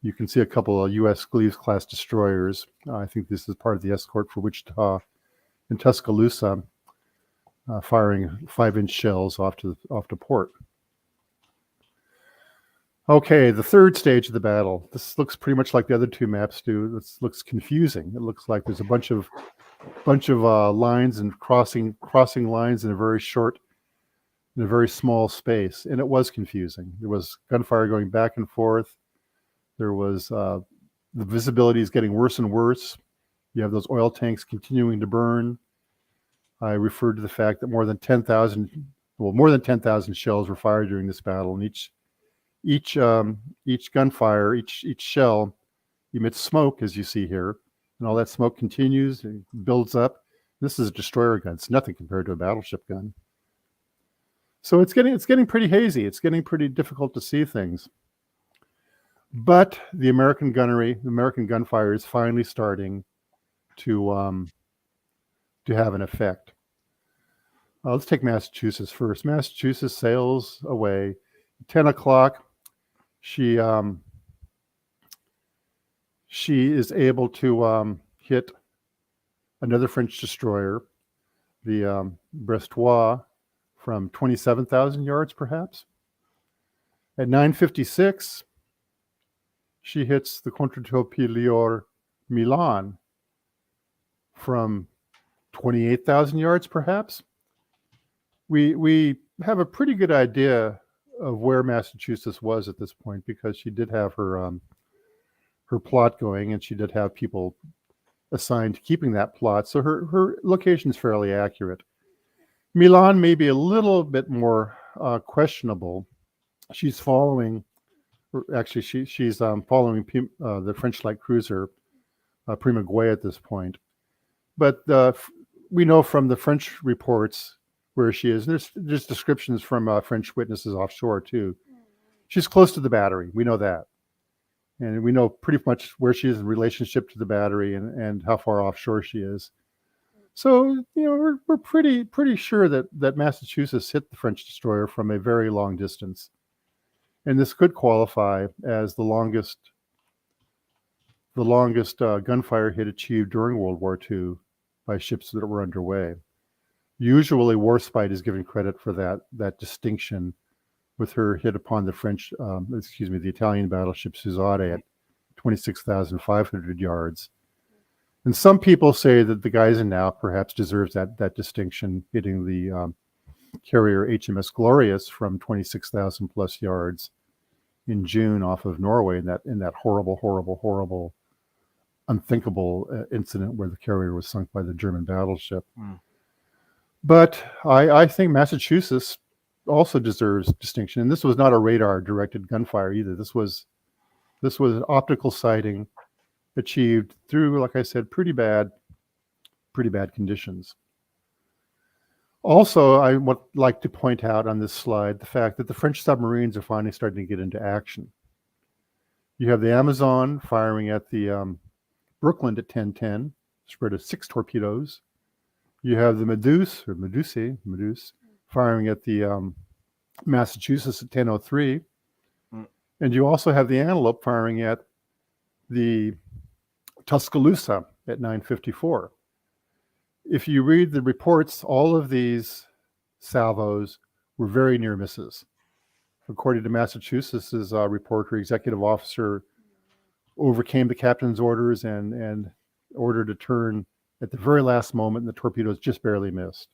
You can see a couple of U.S. Gleaves-class destroyers. I think this is part of the escort for Wichita and Tuscaloosa, firing 5-inch shells off to port. Okay, the third stage of the battle. This looks pretty much like the other two maps do. This looks confusing. It looks like there's a bunch of lines and crossing lines in a very small space, and it was confusing. There was gunfire going back and forth. There was the visibility is getting worse and worse. You have those oil tanks continuing to burn. I referred to the fact that more than 10,000 shells were fired during this battle, and each gunfire, each shell emits smoke, as you see here, and all that smoke continues and builds up. This is a destroyer gun. It's nothing compared to a battleship gun. So it's getting pretty hazy. It's getting pretty difficult to see things. But the American gunnery, the American gunfire is finally starting to have an effect. Let's take Massachusetts first. Massachusetts sails away. 10 o'clock, she she is able to hit another French destroyer, the Brestois, from 27,000 yards, perhaps. At 9:56, she hits the contre-torpilleur Milan from 28,000 yards, perhaps. We have a pretty good idea of where Massachusetts was at this point because she did have her plot going, and she did have people assigned to keeping that plot. So her location is fairly accurate. Milan may be a little bit more questionable. She's following, actually, she's following the French light cruiser Primagüey at this point. But we know from the French reports where she is. There's descriptions from French witnesses offshore too. She's close to the battery. We know that. And we know pretty much where she is in relationship to the battery and how far offshore she is. So, we're pretty sure that Massachusetts hit the French destroyer from a very long distance. And this could qualify as the longest gunfire hit achieved during World War II by ships that were underway. Usually, Warspite is given credit for that distinction with her hit upon the the Italian battleship Suzade at 26,500 yards. And some people say that the Gneisenau perhaps deserves that distinction, hitting the carrier HMS Glorious from 26,000 plus yards in June off of Norway in that horrible, unthinkable incident where the carrier was sunk by the German battleship. But I think Massachusetts also deserves distinction. And this was not a radar-directed gunfire either. This was an optical sighting achieved through, like I said, pretty bad conditions. Also, I would like to point out on this slide the fact that the French submarines are finally starting to get into action. You have the Amazon firing at the Brooklyn at 10:10, spread of 6 torpedoes. You have the Medusa firing at the Massachusetts at 10:03. And you also have the Antelope firing at the Tuscaloosa at 9:54. If you read the reports, all of these salvos were very near misses. According to Massachusetts' reporter, executive officer overcame the captain's orders and ordered a turn at the very last moment, and the torpedoes just barely missed.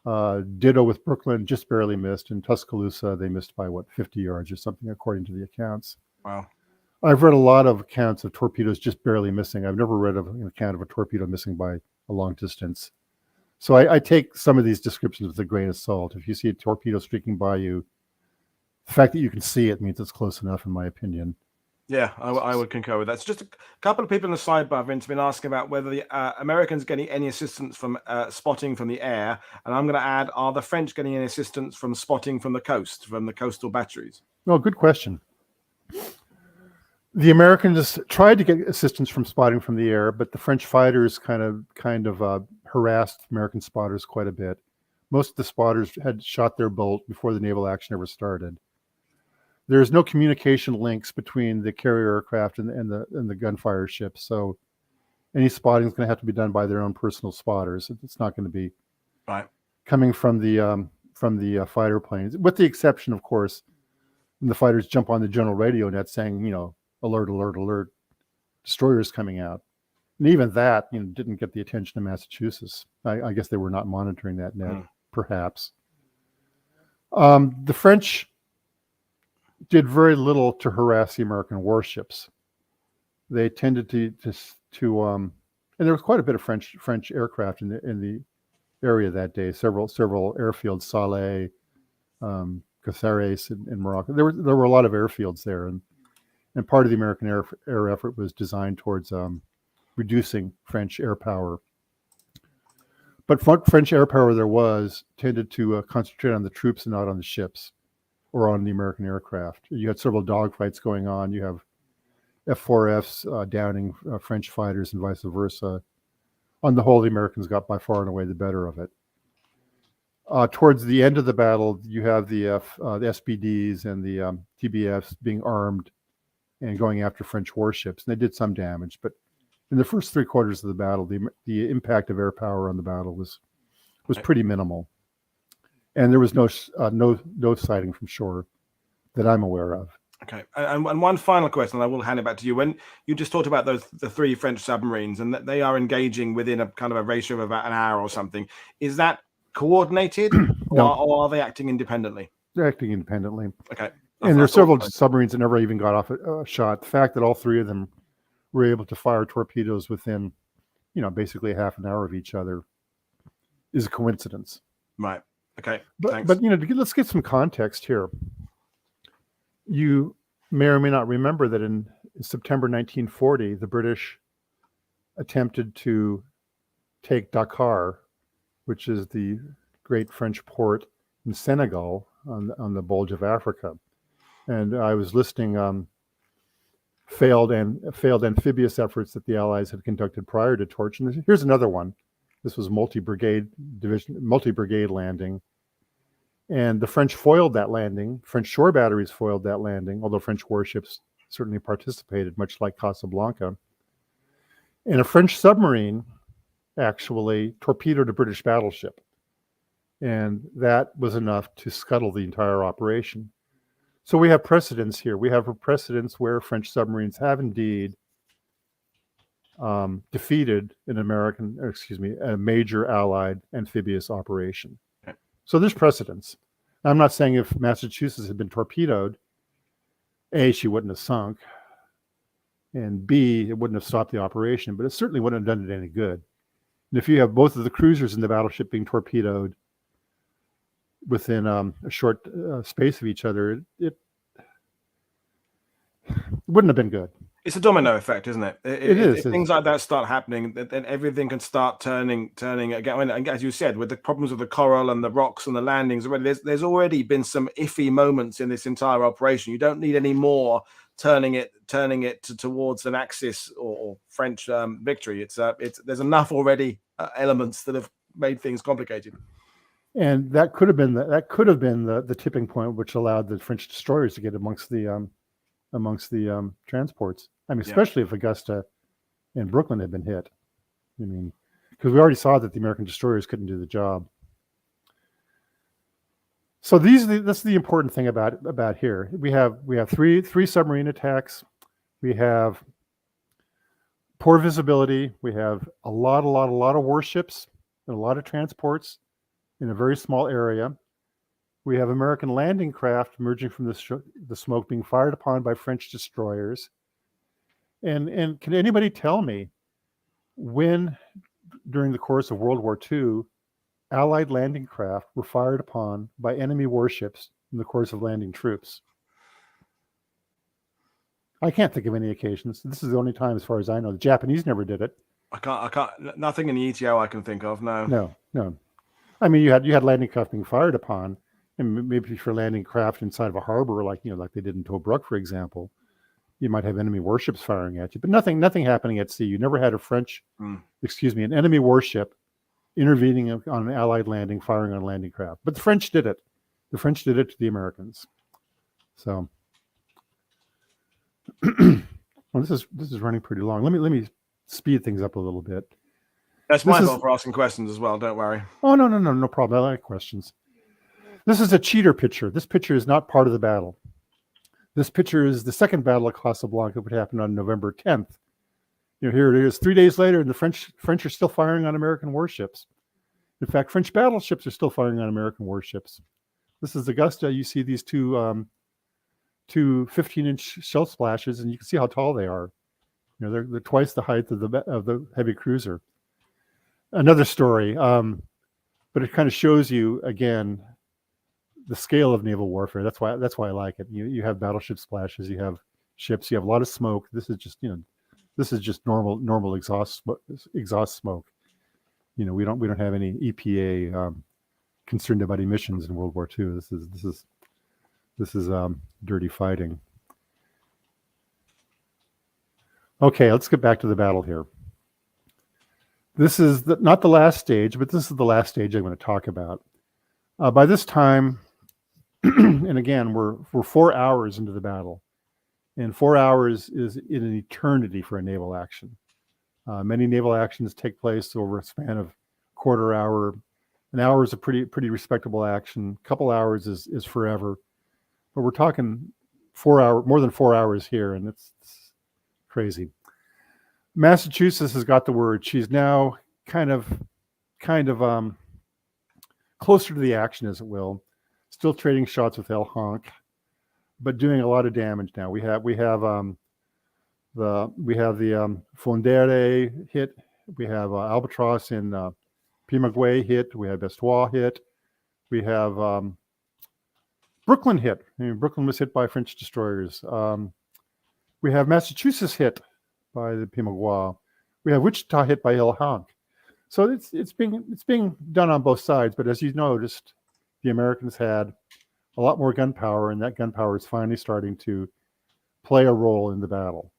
Ditto with Brooklyn, just barely missed. And Tuscaloosa, they missed by 50 yards or something, according to the accounts. Wow. I've read a lot of accounts of torpedoes just barely missing. I've never read of an account of a torpedo missing by a long distance. So I take some of these descriptions with a grain of salt. If you see a torpedo streaking by you, the fact that you can see it means it's close enough, in my opinion. Yeah, I would concur with that. So just a couple of people in the sidebar, Vince, have been asking about whether the Americans getting any assistance from spotting from the air. And I'm going to add, are the French getting any assistance from spotting from the coast, from the coastal batteries? Well, good question. The Americans tried to get assistance from spotting from the air, but the French fighters kind of harassed American spotters quite a bit. Most of the spotters had shot their bolt before the naval action ever started. There's no communication links between the carrier aircraft and the gunfire ships, so any spotting is going to have to be done by their own personal spotters. It's not going to be coming from the fighter planes, with the exception, of course, when the fighters jump on the general radio net saying, alert, alert, alert, destroyers coming out. And even that, didn't get the attention of Massachusetts. I guess they were not monitoring that net, perhaps. The French did very little to harass the American warships. They tended to and there was quite a bit of French aircraft in the area that day. Several airfields, Salé, Caceres in Morocco. There were a lot of airfields there, and part of the American air effort was designed towards reducing French air power. But French air power tended to concentrate on the troops and not on the ships or on the American aircraft. You had several dogfights going on. You have F-4Fs downing French fighters and vice versa. On the whole, the Americans got by far and away the better of it. Towards the end of the battle, you have the SBDs and the TBFs being armed and going after French warships. And they did some damage, but in the first 3/4 of the battle, the impact of air power on the battle was pretty minimal, and there was no sighting from shore that I'm aware of. Okay, and one final question, and I will hand it back to you. When you just talked about the 3 French submarines, and that they are engaging within a kind of a ratio of about an hour or something, is that coordinated, No. or are they acting independently? They're acting independently. Okay, And there are several submarines that never even got off a shot. The fact that all 3 of them were able to fire torpedoes within, basically half an hour of each other is a coincidence. Right. Okay. But let's get some context here. You may or may not remember that in September 1940, the British attempted to take Dakar, which is the great French port in Senegal on the bulge of Africa. And I was listing failed amphibious efforts that the Allies had conducted prior to Torch. And here's another one. This was multi-brigade landing. And the French foiled that landing. French shore batteries foiled that landing, although French warships certainly participated, much like Casablanca. And a French submarine actually torpedoed a British battleship. And that was enough to scuttle the entire operation. So we have precedents here. We have a precedence where French submarines have indeed defeated a major Allied amphibious operation. Okay. So there's precedence. I'm not saying if Massachusetts had been torpedoed, A, she wouldn't have sunk, and B, it wouldn't have stopped the operation, but it certainly wouldn't have done it any good. And if you have both of the cruisers and the battleship being torpedoed within a short space of each other, it wouldn't have been good. It's a domino effect, isn't it? It is. If things like that start happening, then everything can start turning again. And as you said, with the problems with the coral and the rocks and the landings, already there's already been some iffy moments in this entire operation. You don't need any more turning it towards an Axis or French victory. There's enough already elements that have made things complicated. And that could have been the tipping point, which allowed the French destroyers to get amongst the transports. I mean, especially if Augusta and Brooklyn had been hit. I mean, because we already saw that the American destroyers couldn't do the job. So that's the important thing about here. We have three submarine attacks. We have poor visibility. We have a lot of warships and a lot of transports in a very small area. We have American landing craft emerging from the smoke being fired upon by French destroyers. And can anybody tell me when, during the course of World War II, Allied landing craft were fired upon by enemy warships in the course of landing troops? I can't think of any occasions. This is the only time, as far as I know. The Japanese never did it. I can't. Nothing in the ETO I can think of. No. I mean, you had landing craft being fired upon, and maybe for landing craft inside of a harbor, like they did in Tobruk, for example, you might have enemy warships firing at you, but nothing happening at sea. You never had an enemy warship intervening on an Allied landing, firing on a landing craft. But the French did it. The French did it to the Americans. So, well, this is running pretty long. Let me speed things up a little bit. That's my fault for asking questions as well. Don't worry. Oh, no problem. I like questions. This is a cheater picture. This picture is not part of the battle. This picture is the second battle of Casablanca, which happened on November 10th. Here it is 3 days later, and the French are still firing on American warships. In fact, French battleships are still firing on American warships. This is Augusta. You see these two 15-inch shell splashes, and you can see how tall they are. They're twice the height of the heavy cruiser. Another story, but it kind of shows you again the scale of naval warfare. That's why I like it. You have battleship splashes, you have ships, you have a lot of smoke. This is just normal exhaust smoke. We don't have any EPA concerned about emissions in World War II. This is dirty fighting. Okay, let's get back to the battle here. This is not the last stage, but this is the last stage I'm going to talk about. By this time, and again, we're 4 hours into the battle. And 4 hours is in an eternity for a naval action. Many naval actions take place over a span of quarter hour. An hour is a pretty respectable action. A couple hours is forever. But we're talking more than 4 hours here, and it's crazy. Massachusetts has got the word. She's now kind of closer to the action, as it will. Still trading shots with El Honk, but doing a lot of damage now. We have the Fondere hit. We have Albatross in Pimagüe hit. We have Bestois hit. We have Brooklyn hit. Brooklyn was hit by French destroyers. We have Massachusetts hit by the Pimagüe. We have Wichita hit by El Honk. So it's being done on both sides. But as you noticed, the Americans had a lot more gunpowder, and that gunpowder is finally starting to play a role in the battle.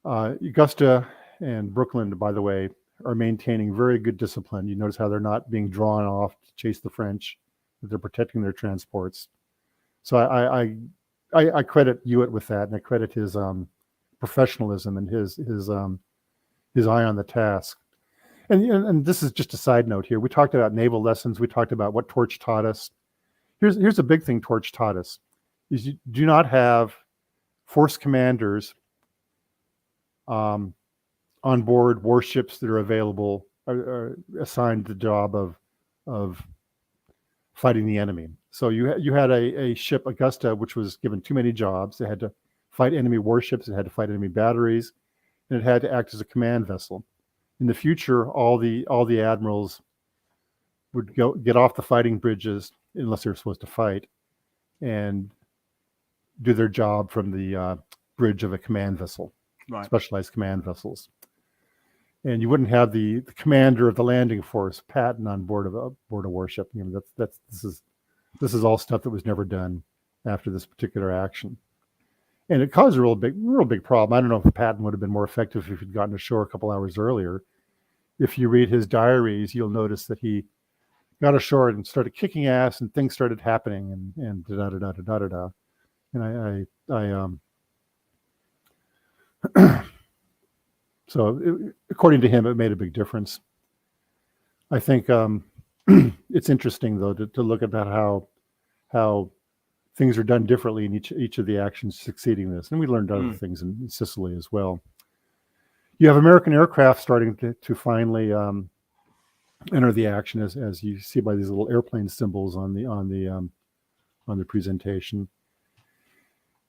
Augusta and Brooklyn, by the way, are maintaining very good discipline. You notice how they're not being drawn off to chase the French, that they're protecting their transports. So I credit Hewitt with that, and I credit his professionalism and his eye on the task. And this is just a side note here. We talked about naval lessons. We talked about what Torch taught us. Here's a big thing Torch taught us, is you do not have force commanders on board warships that are available, are assigned the job of fighting the enemy. So you had a ship, Augusta, which was given too many jobs. It had to fight enemy warships, it had to fight enemy batteries, and it had to act as a command vessel. In the future, all the admirals would get off the fighting bridges, unless they were supposed to fight, and do their job from the bridge of a command vessel, right. Specialized command vessels. And you wouldn't have the commander of the landing force, Patton, on board a warship. You know, this is all stuff that was never done after this particular action. And it caused a real big problem. I don't know if Patton would have been more effective if he'd gotten ashore a couple hours earlier. If you read his diaries, you'll notice that he got ashore and started kicking ass, and things started happening, and da da da da da da da. And so according to him, it made a big difference. I think it's interesting though to look at that, how things are done differently in each of the actions succeeding this. And we learned other things in Sicily as well. You have American aircraft starting to finally enter the action, as you see by these little airplane symbols on the presentation.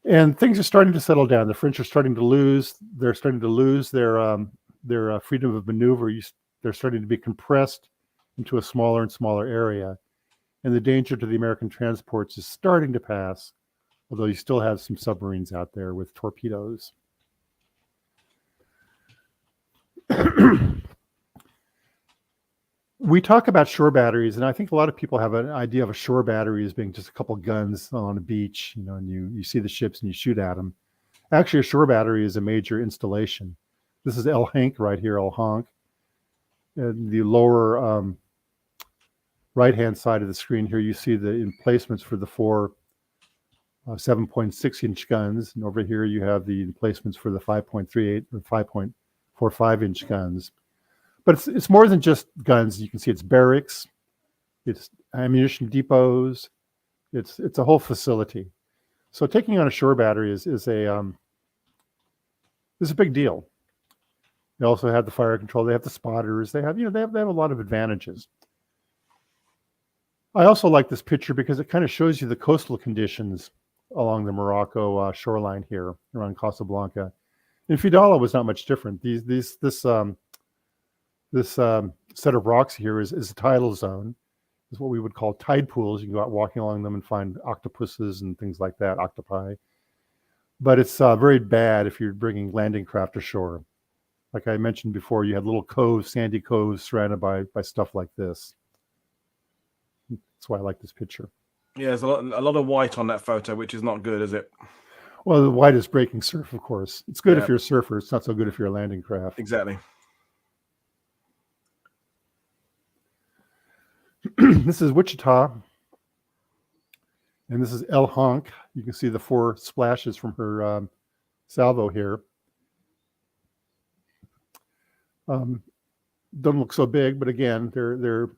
And things are starting to settle down. The French are starting to lose. They're starting to lose their freedom of maneuver. They're starting to be compressed into a smaller and smaller area. And the danger to the American transports is starting to pass, although you still have some submarines out there with torpedoes. We talk about shore batteries, and I think a lot of people have an idea of a shore battery as being just a couple guns on a beach, you know, and you see the ships and you shoot at them. Actually, a shore battery is a major installation. This is El Honk right here, El Honk. And the lower right-hand side of the screen here, you see the emplacements for the four 7.6-inch guns, and over here you have the emplacements for the 5.38 or 5.45-inch guns. But it's more than just guns. You can see it's barracks, it's ammunition depots, it's a whole facility. So taking on a shore battery is a big deal. They also have the fire control. They have the spotters. They have a lot of advantages. I also like this picture because it kind of shows you the coastal conditions along the Morocco shoreline here around Casablanca. And Fidala was not much different. This set of rocks here is a tidal zone. It's what we would call tide pools. You can go out walking along them and find octopuses and things like that, octopi. But it's very bad if you're bringing landing craft ashore. Like I mentioned before, you have little coves, sandy coves surrounded by stuff like this. That's why I like this picture. Yeah, there's a lot of white on that photo, which is not good, is it? Well, the white is breaking surf, of course. It's good if you're a surfer. It's not so good if you're a landing craft. Exactly. This is Wichita. And this is El Honk. You can see the 4 splashes from her salvo here. Don't look so big, but again, they're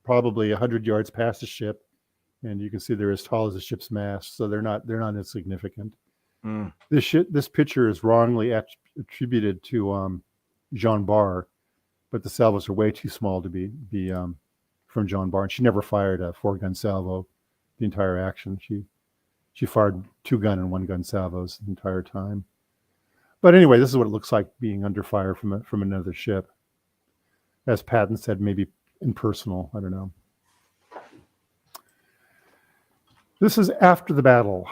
probably 100 yards past the ship, and you can see they're as tall as the ship's mast, so they're not insignificant. Mm. This picture is wrongly attributed to Jean Bart, but the salvos are way too small to be from Jean Bart. She never fired a 4-gun salvo the entire action. She fired 2-gun and 1-gun salvos the entire time. But anyway, this is what it looks like being under fire from another ship. As Patton said, maybe impersonal. I don't know. This is after the battle.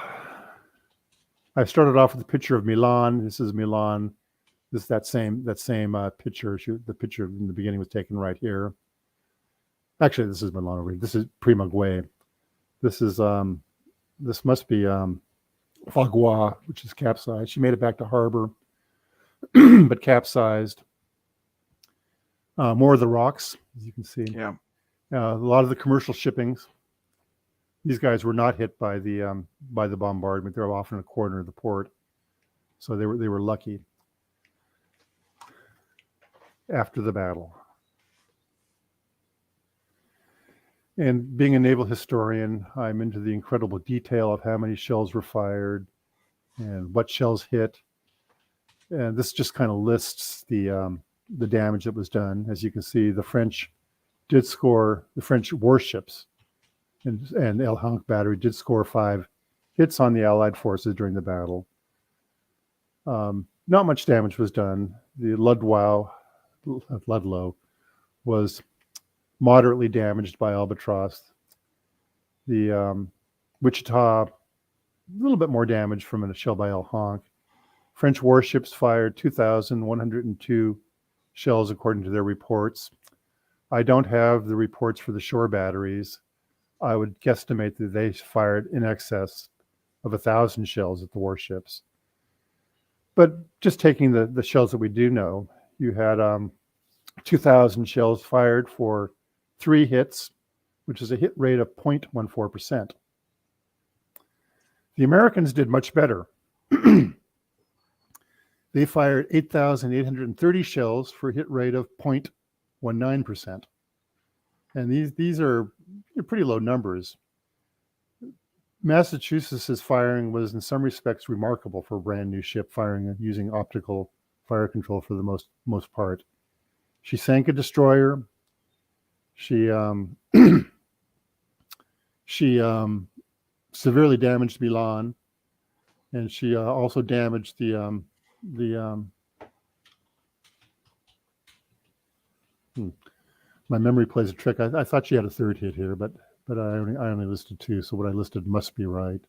I started off with a picture of Milan. This is Milan. That same picture. The picture in the beginning was taken right here. Actually, this is Milan over here. This is Primagüey. This must be Fagua, which is capsized. She made it back to harbor, but capsized. More of the rocks, as you can see. Yeah. A lot of the commercial shippings. These guys were not hit by the bombardment. They're off in a corner of the port, so they were lucky. After the battle. And being a naval historian, I'm into the incredible detail of how many shells were fired and what shells hit. And this just kind of lists the damage that was done. As you can see, the French warships and El Honk battery did score 5 hits on the Allied forces during the battle. Not much damage was done. The Ludlow was moderately damaged by Albatross. The Wichita, a little bit more damage from a shell by El Honk. French warships fired 2,102 shells according to their reports. I don't have the reports for the shore batteries. I would guesstimate that they fired in excess of 1,000 shells at the warships. But just taking the shells that we do know, you had 2,000 shells fired for 3 hits, which is a hit rate of 0.14%. The Americans did much better. They fired 8,830 shells for a hit rate of 0.19%. And these are pretty low numbers. Massachusetts' firing was in some respects remarkable for a brand new ship, firing using optical fire control for the most part. She sank a destroyer. She severely damaged Milan, and she also damaged my memory plays a trick. I thought she had a 3rd hit here, but I only listed 2, so what I listed must be right.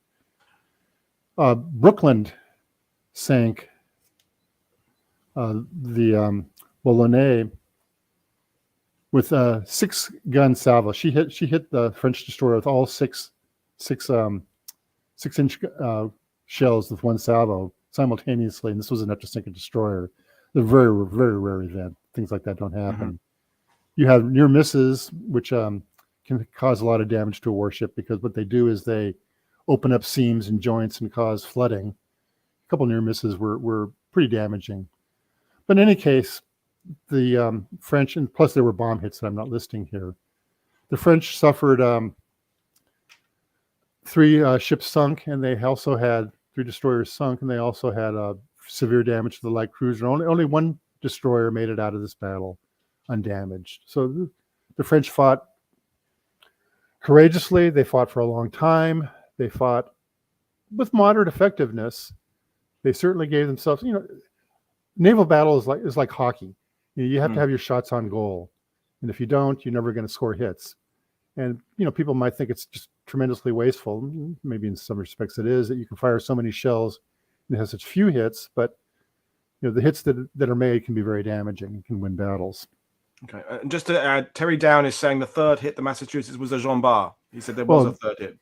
Brooklyn sank the Boulogne with a 6-gun salvo. She hit the French destroyer with all 6 6-inch shells with 1 salvo simultaneously, and this was enough to sink a destroyer. A very, very rare event. Things like that don't happen. Mm-hmm. You have near misses, which can cause a lot of damage to a warship, because what they do is they open up seams and joints and cause flooding. A couple near misses were pretty damaging. But in any case, the French, and plus there were bomb hits that I'm not listing here. The French suffered 3 ships sunk, and they also had 3 destroyers sunk, and they also had severe damage to the light cruiser. Only 1 destroyer made it out of this battle undamaged. So the French fought courageously. They fought for a long time. They fought with moderate effectiveness. They certainly gave themselves, naval battle is like hockey. You have to have your shots on goal. And if you don't, you're never going to score hits. And, people might think it's just tremendously wasteful. Maybe in some respects it is, that you can fire so many shells and have such few hits, but the hits that are made can be very damaging and can win battles. Okay. And just to add, Terry Down is saying the 3rd hit the Massachusetts was a Jean Bart. He said there was a 3rd hit.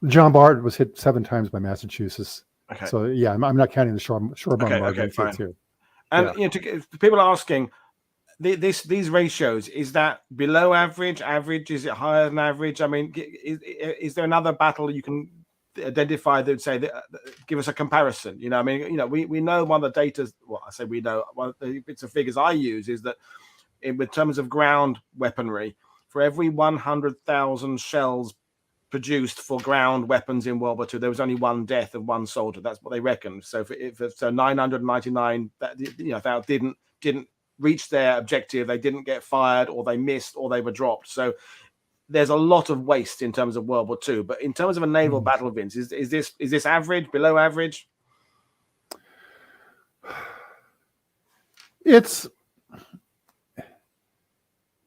Jean Bart was hit 7 times by Massachusetts. Okay. So yeah, I'm not counting the shore bombardment hits here. And people are asking, these ratios, is that below average? Average? Is it higher than average? I mean, is there another battle you can identify that would say that, give us a comparison? You know, I mean, you know, we know one of the data. Well, I say we know one of the bits of figures I use is that in terms of ground weaponry, for every 100,000 shells produced for ground weapons in World War II, there was only one death of one soldier. That's what they reckoned. So so 999 that, you know, that didn't reach their objective, they didn't get fired, or they missed, or they were dropped. So there's a lot of waste in terms of World War II. But in terms of a naval battle, Vince, is this average, below average? It's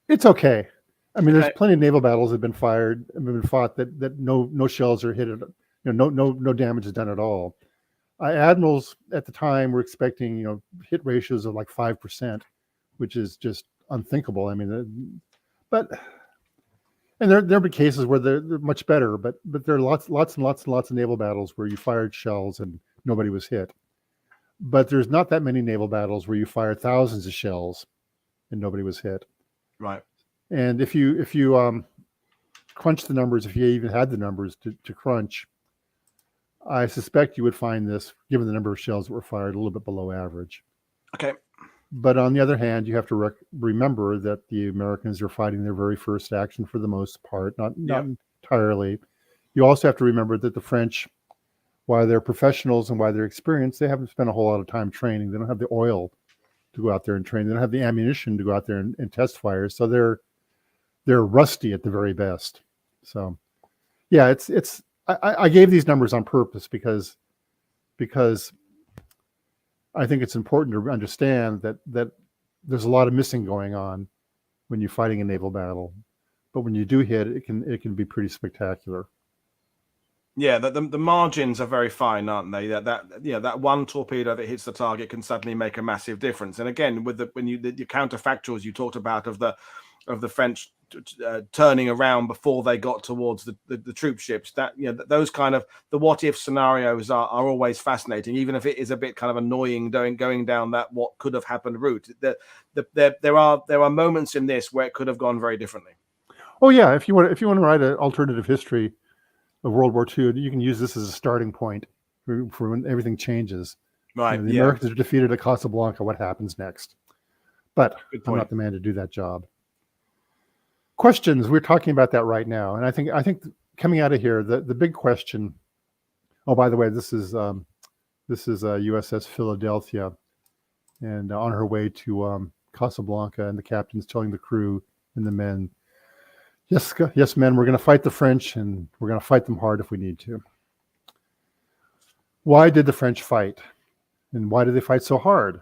okay. I mean, there's plenty of naval battles that have been fought that no shells are hit, you know, no damage is done at all. Admirals at the time were expecting, you know, hit ratios of like 5%, which is just unthinkable. I mean, and there'll be cases where they're much better, but there are lots of naval battles where you fired shells and nobody was hit. But there's not that many naval battles where you fire thousands of shells and nobody was hit. Right. And if you crunch the numbers, if you even had the numbers to crunch, I suspect you would find this, given the number of shells that were fired, a little bit below average. Okay. But on the other hand, you have to remember that the Americans are fighting their very first action for the most part, not entirely. You also have to remember that the French, while they're professionals and while they're experienced, they haven't spent a whole lot of time training. They don't have the oil to go out there and train. They don't have the ammunition to go out there and test fires. So they're rusty at the very best. So, yeah, I gave these numbers on purpose because I think it's important to understand that there's a lot of missing going on when you're fighting a naval battle, but when you do hit, it can be pretty spectacular. Yeah, the margins are very fine, aren't they? That one torpedo that hits the target can suddenly make a massive difference. And again, with the counterfactuals you talked about of the French turning around before they got towards the troop ships, that, you know, those kind of the what if scenarios are always fascinating, even if it is a bit kind of annoying going down that what could have happened route. There are moments in this where it could have gone very differently. Oh yeah, if you want to write an alternative history of World War II, you can use this as a starting point for when everything changes. Right. You know, the Americans are defeated at Casablanca. What happens next? But I'm not the man to do that job. Questions. We're talking about that right now, and I think coming out of here, the big question. Oh, by the way, this is USS Philadelphia, and on her way to Casablanca, and the captain's telling the crew and the men, yes, men, we're going to fight the French, and we're going to fight them hard if we need to. Why did the French fight, and why did they fight so hard?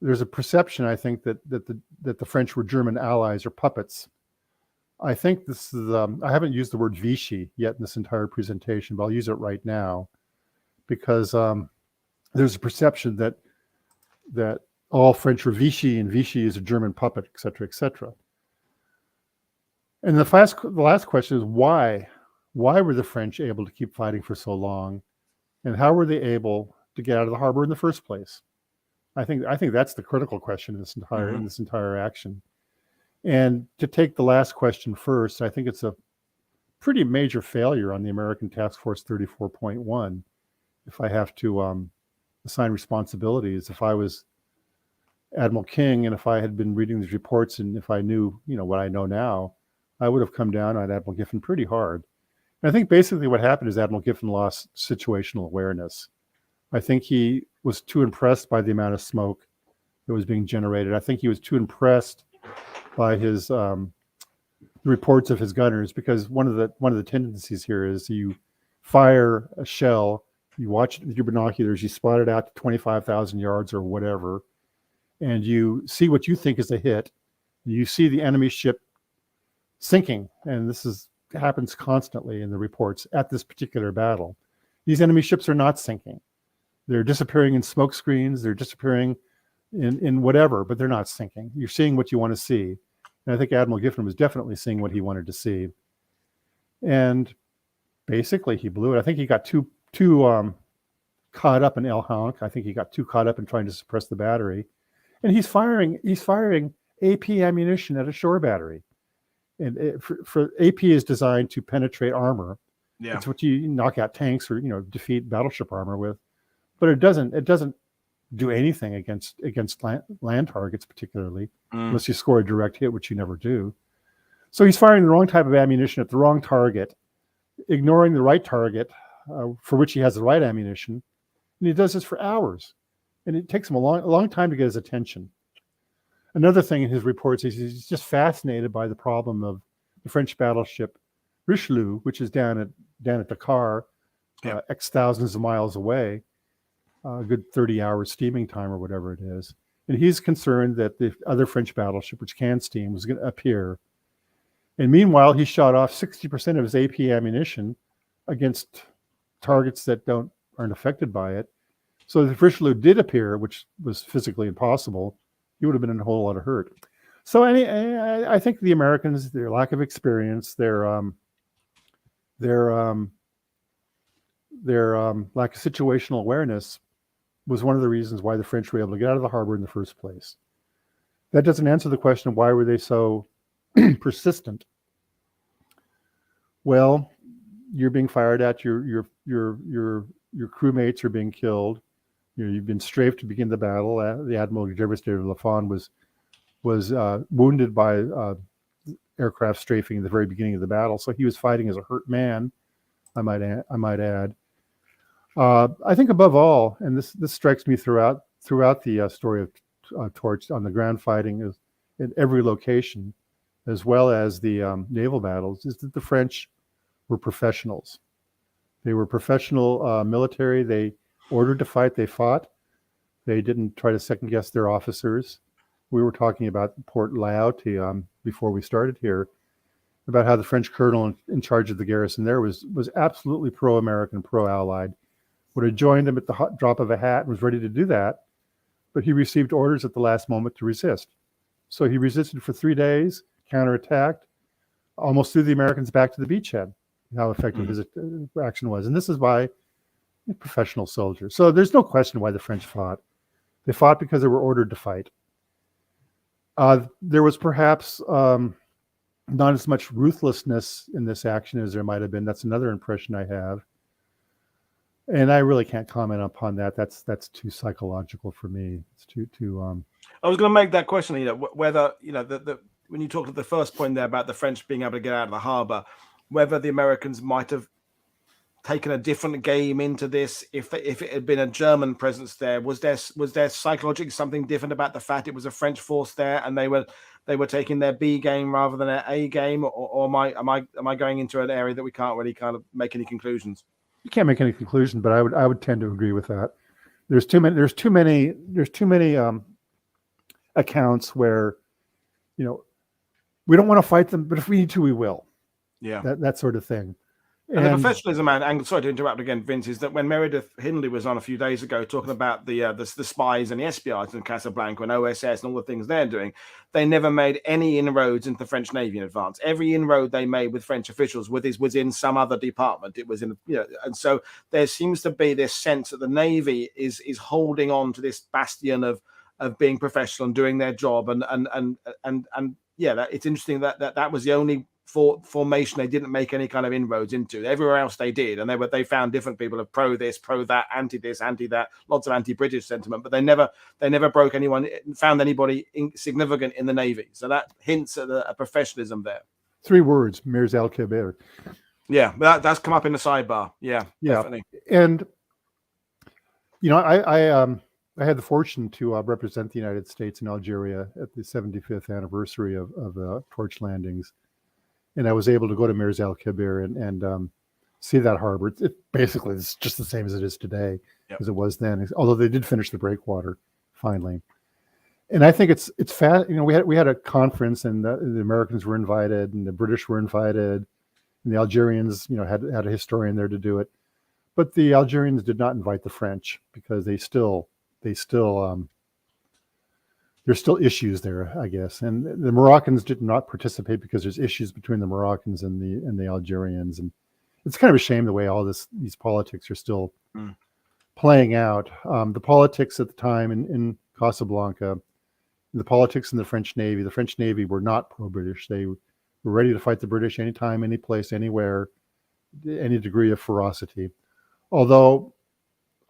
There's a perception, I think, that the French were German allies or puppets. I think this is, I haven't used the word Vichy yet in this entire presentation, but I'll use it right now because there's a perception that all French are Vichy and Vichy is a German puppet, et cetera, et cetera. And the last question is why? Why were the French able to keep fighting for so long? And how were they able to get out of the harbor in the first place? I think that's the critical question in this entire action. And to take the last question first, I think it's a pretty major failure on the American Task Force 34.1. If I have to assign responsibilities, if I was Admiral King and if I had been reading these reports and if I knew, you know, what I know now, I would have come down on Admiral Giffen pretty hard. And I think basically what happened is Admiral Giffen lost situational awareness. I think he was too impressed by the amount of smoke that was being generated. I think he was too impressed by his the reports of his gunners, because one of the tendencies here is you fire a shell, you watch it with your binoculars, you spot it out to 25,000 yards or whatever, and you see what you think is a hit. You see the enemy ship sinking, and this happens constantly in the reports at this particular battle. These enemy ships are not sinking. They're disappearing in smoke screens, they're disappearing in whatever, but they're not sinking. You're seeing what you want to see. And I think Admiral Giffen was definitely seeing what he wanted to see. And basically he blew it. I think he got too caught up in El Honk. I think he got too caught up in trying to suppress the battery. And he's firing AP ammunition at a shore battery. And for AP is designed to penetrate armor. Yeah. It's what you knock out tanks or defeat battleship armor with, but it doesn't do anything against land targets, particularly unless you score a direct hit, which you never do. So he's firing the wrong type of ammunition at the wrong target, ignoring the right target for which he has the right ammunition, and he does this for hours, and it takes him a long time to get his attention. Another thing in his reports is he's just fascinated by the problem of the French battleship Richelieu, which is down at Dakar, X thousands of miles away, a good 30 hours steaming time or whatever it is. And he's concerned that the other French battleship, which can steam, was going to appear. And meanwhile, he shot off 60% of his AP ammunition against targets that aren't affected by it. So if Richelieu did appear, which was physically impossible, he would have been in a whole lot of hurt. So I think the Americans, their lack of experience, their lack of situational awareness was one of the reasons why the French were able to get out of the harbor in the first place. That doesn't answer the question of why were they so persistent. Well, you're being fired at, your crewmates are being killed. You've been strafed to begin the battle. The Admiral Gervais de Lafon was wounded by aircraft strafing at the very beginning of the battle, so he was fighting as a hurt man. I might add. I think above all, and this strikes me throughout the story of Torch on the ground fighting is in every location, as well as the naval battles, is that the French were professionals. They were professional military. They ordered to fight. They fought. They didn't try to second guess their officers. We were talking about Port Laouti before we started here, about how the French colonel in charge of the garrison there was absolutely pro-American, pro-Allied, would have joined them at the hot drop of a hat and was ready to do that, but he received orders at the last moment to resist. So he resisted for 3 days, counterattacked, almost threw the Americans back to the beachhead, how effective his action was. And this is by professional soldiers. So there's no question why the French fought. They fought because they were ordered to fight. There was perhaps not as much ruthlessness in this action as there might have been. That's another impression I have. And I really can't comment upon that. That's too psychological for me. It's too. I was going to make that question, whether when you talked at the first point there about the French being able to get out of the harbor, whether the Americans might have taken a different game into this if it had been a German presence there. Was there psychologically something different about the fact it was a French force there and they were taking their B game rather than their A game, or am I going into an area that we can't really kind of make any conclusions? You can't make any conclusion, but I would tend to agree with that. There's too many accounts where we don't want to fight them, but if we need to, we will. Yeah, that sort of thing. And the professionalism, and sorry to interrupt again, Vince, is that when Meredith Hindley was on a few days ago talking about the spies and the espionage in Casablanca and OSS and all the things they're doing, they never made any inroads into the French Navy in advance. Every inroad they made with French officials was in some other department. It was in, and so there seems to be this sense that the Navy is holding on to this bastion of being professional and doing their job, and yeah, it's interesting that was the only formation they didn't make any kind of inroads into. Everywhere else they did, and they found different people of pro this, pro that, anti this, anti that, lots of anti-British sentiment, but they never broke anyone, found anybody significant in the Navy. So that hints at a professionalism there. 3 words: Mers-el-Kébir. Yeah, but that's come up in the sidebar. Yeah, definitely. And I had the fortune to represent the United States in Algeria at the 75th anniversary of the Torch landings. And I was able to go to Mers-el-Kébir and see that harbor. It basically is just the same as it is today, as it was then. Although they did finish the breakwater finally. And I think it's fast. We had a conference, and the Americans were invited, and the British were invited, and the Algerians, had a historian there to do it. But the Algerians did not invite the French because there's still issues there, I guess. And the Moroccans did not participate because there's issues between the Moroccans and the Algerians. And it's kind of a shame the way all these politics are still playing out. The politics at the time in Casablanca, the politics in the French Navy were not pro-British. They were ready to fight the British anytime, any place, anywhere. any degree of ferocity. Although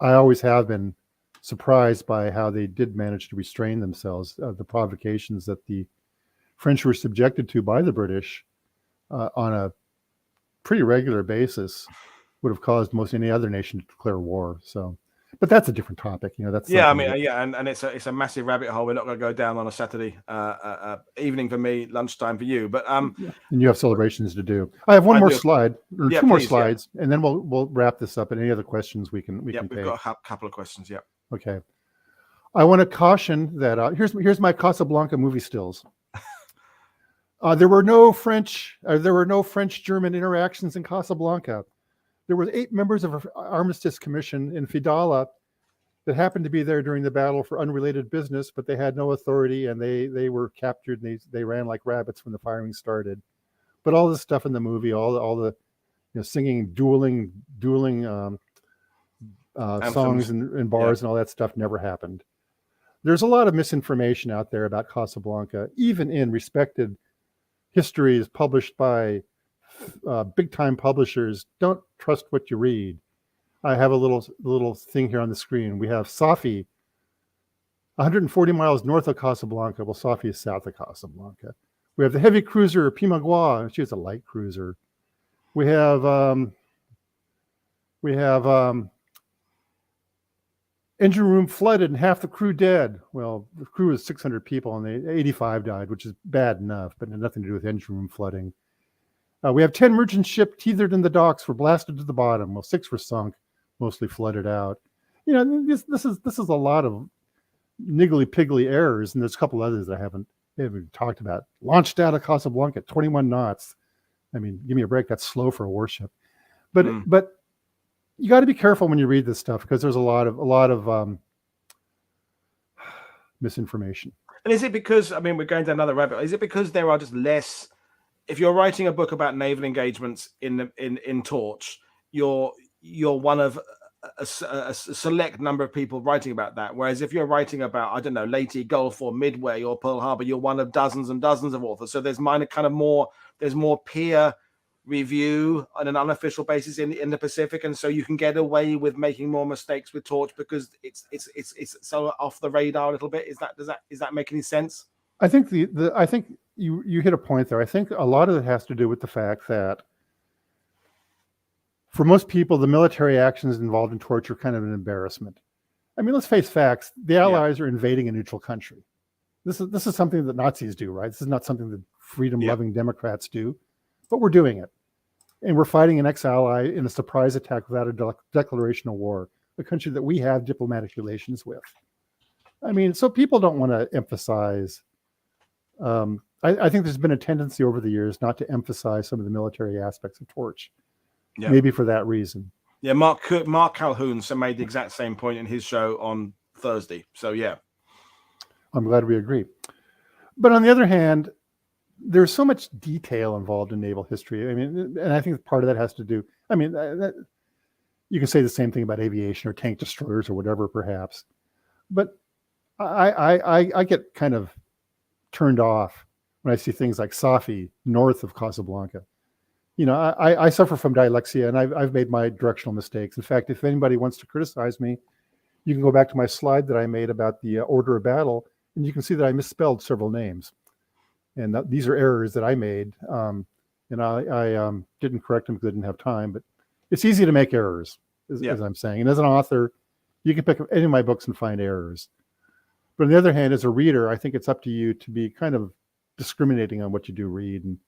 I always have been surprised by how they did manage to restrain themselves. The provocations that the French were subjected to by the British on a pretty regular basis would have caused most any other nation to declare war. So, but that's a different topic. That's and it's a massive rabbit hole. We're not going to go down on a Saturday evening for me, lunchtime for you. But and you have celebrations to do. I have one more slide, or two more slides, and then we'll wrap this up. And any other questions we can we've take. Got a couple of questions. Yeah. Okay. I want to caution that here's my Casablanca movie stills. There were no French-German interactions in Casablanca. There were 8 members of an armistice commission in Fidala that happened to be there during the battle for unrelated business, but they had no authority, and they were captured, and they ran like rabbits when the firing started. But all this stuff in the movie, all the singing, dueling songs in bars and all that stuff never happened. There's a lot of misinformation out there about Casablanca, even in respected histories published by big-time publishers. Don't trust what you read. I have a little thing here on the screen. We have Safi, 140 miles north of Casablanca. Well, Safi is south of Casablanca. We have the heavy cruiser Pimagua. She was a light cruiser. We have engine room flooded and half the crew dead. Well, the crew was 600 people and 85 died, which is bad enough, but had nothing to do with engine room flooding. We have 10 merchant ships tethered in the docks, were blasted to the bottom. Well, 6 were sunk, mostly flooded out. This is a lot of niggly-piggly errors, and there's a couple others that I haven't talked about. Launched out of Casablanca at 21 knots. I mean, give me a break. That's slow for a warship. But you got to be careful when you read this stuff because there's a lot of misinformation. And is it because, we're going down another rabbit hole, is it because there are just less, if you're writing a book about naval engagements in Torch, you're one of a select number of people writing about that. Whereas if you're writing about, I don't know, Leyte Gulf or Midway or Pearl Harbor, you're one of dozens and dozens of authors. So there's more peer review on an unofficial basis in the Pacific, and so you can get away with making more mistakes with Torch because it's so off the radar a little bit. Is that make any sense? I think I think you hit a point there. I think a lot of it has to do with the fact that for most people, the military actions involved in Torch are kind of an embarrassment. Let's face facts. The Allies are invading a neutral country. This is something that Nazis do, right? This is not something that freedom-loving Democrats do. But we're doing it. And we're fighting an ex-ally in a surprise attack without a declaration of war, a country that we have diplomatic relations with. So people don't want to emphasize. I think there's been a tendency over the years not to emphasize some of the military aspects of Torch. Yeah. Maybe for that reason. Yeah, Mark Calhoun made the exact same point in his show on Thursday. So, yeah. I'm glad we agree. But on the other hand, there's so much detail involved in naval history. And I think part of that has to do, you can say the same thing about aviation or tank destroyers or whatever, perhaps. But I get kind of turned off when I see things like Safi north of Casablanca. I suffer from dyslexia, and I've made my directional mistakes. In fact, if anybody wants to criticize me, you can go back to my slide that I made about the order of battle, and you can see that I misspelled several names. And these are errors that I made, and I didn't correct them because I didn't have time. But it's easy to make errors, as I'm saying. And as an author, you can pick up any of my books and find errors. But on the other hand, as a reader, I think it's up to you to be kind of discriminating on what you do read and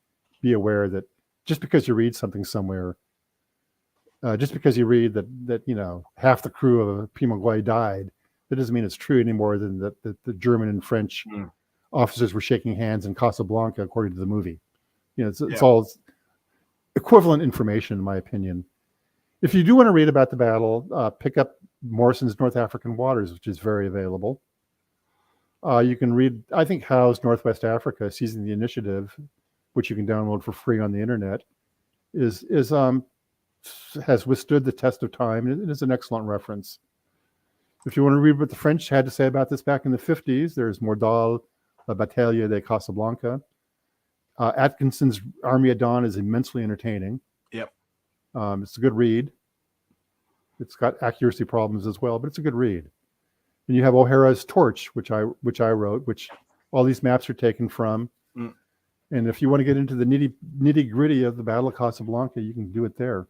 be aware that just because you read something somewhere, just because you read that half the crew of Pimagua died, that doesn't mean it's true any more than that the German and French officers were shaking hands in Casablanca, according to the movie. It's all equivalent information, in my opinion. If you do want to read about the battle, pick up Morrison's North African Waters, which is very available. You can read, I think, Howe's Northwest Africa, Seizing the Initiative, which you can download for free on the internet, has withstood the test of time. It is an excellent reference. If you want to read what the French had to say about this back in the 50s, there's Mordal, La Bataille de Casablanca. Atkinson's Army at Dawn is immensely entertaining. Yep. It's a good read. It's got accuracy problems as well, but it's a good read. And you have O'Hara's Torch, which I wrote, which all these maps are taken from. Mm. And if you want to get into the nitty gritty of the Battle of Casablanca, you can do it there.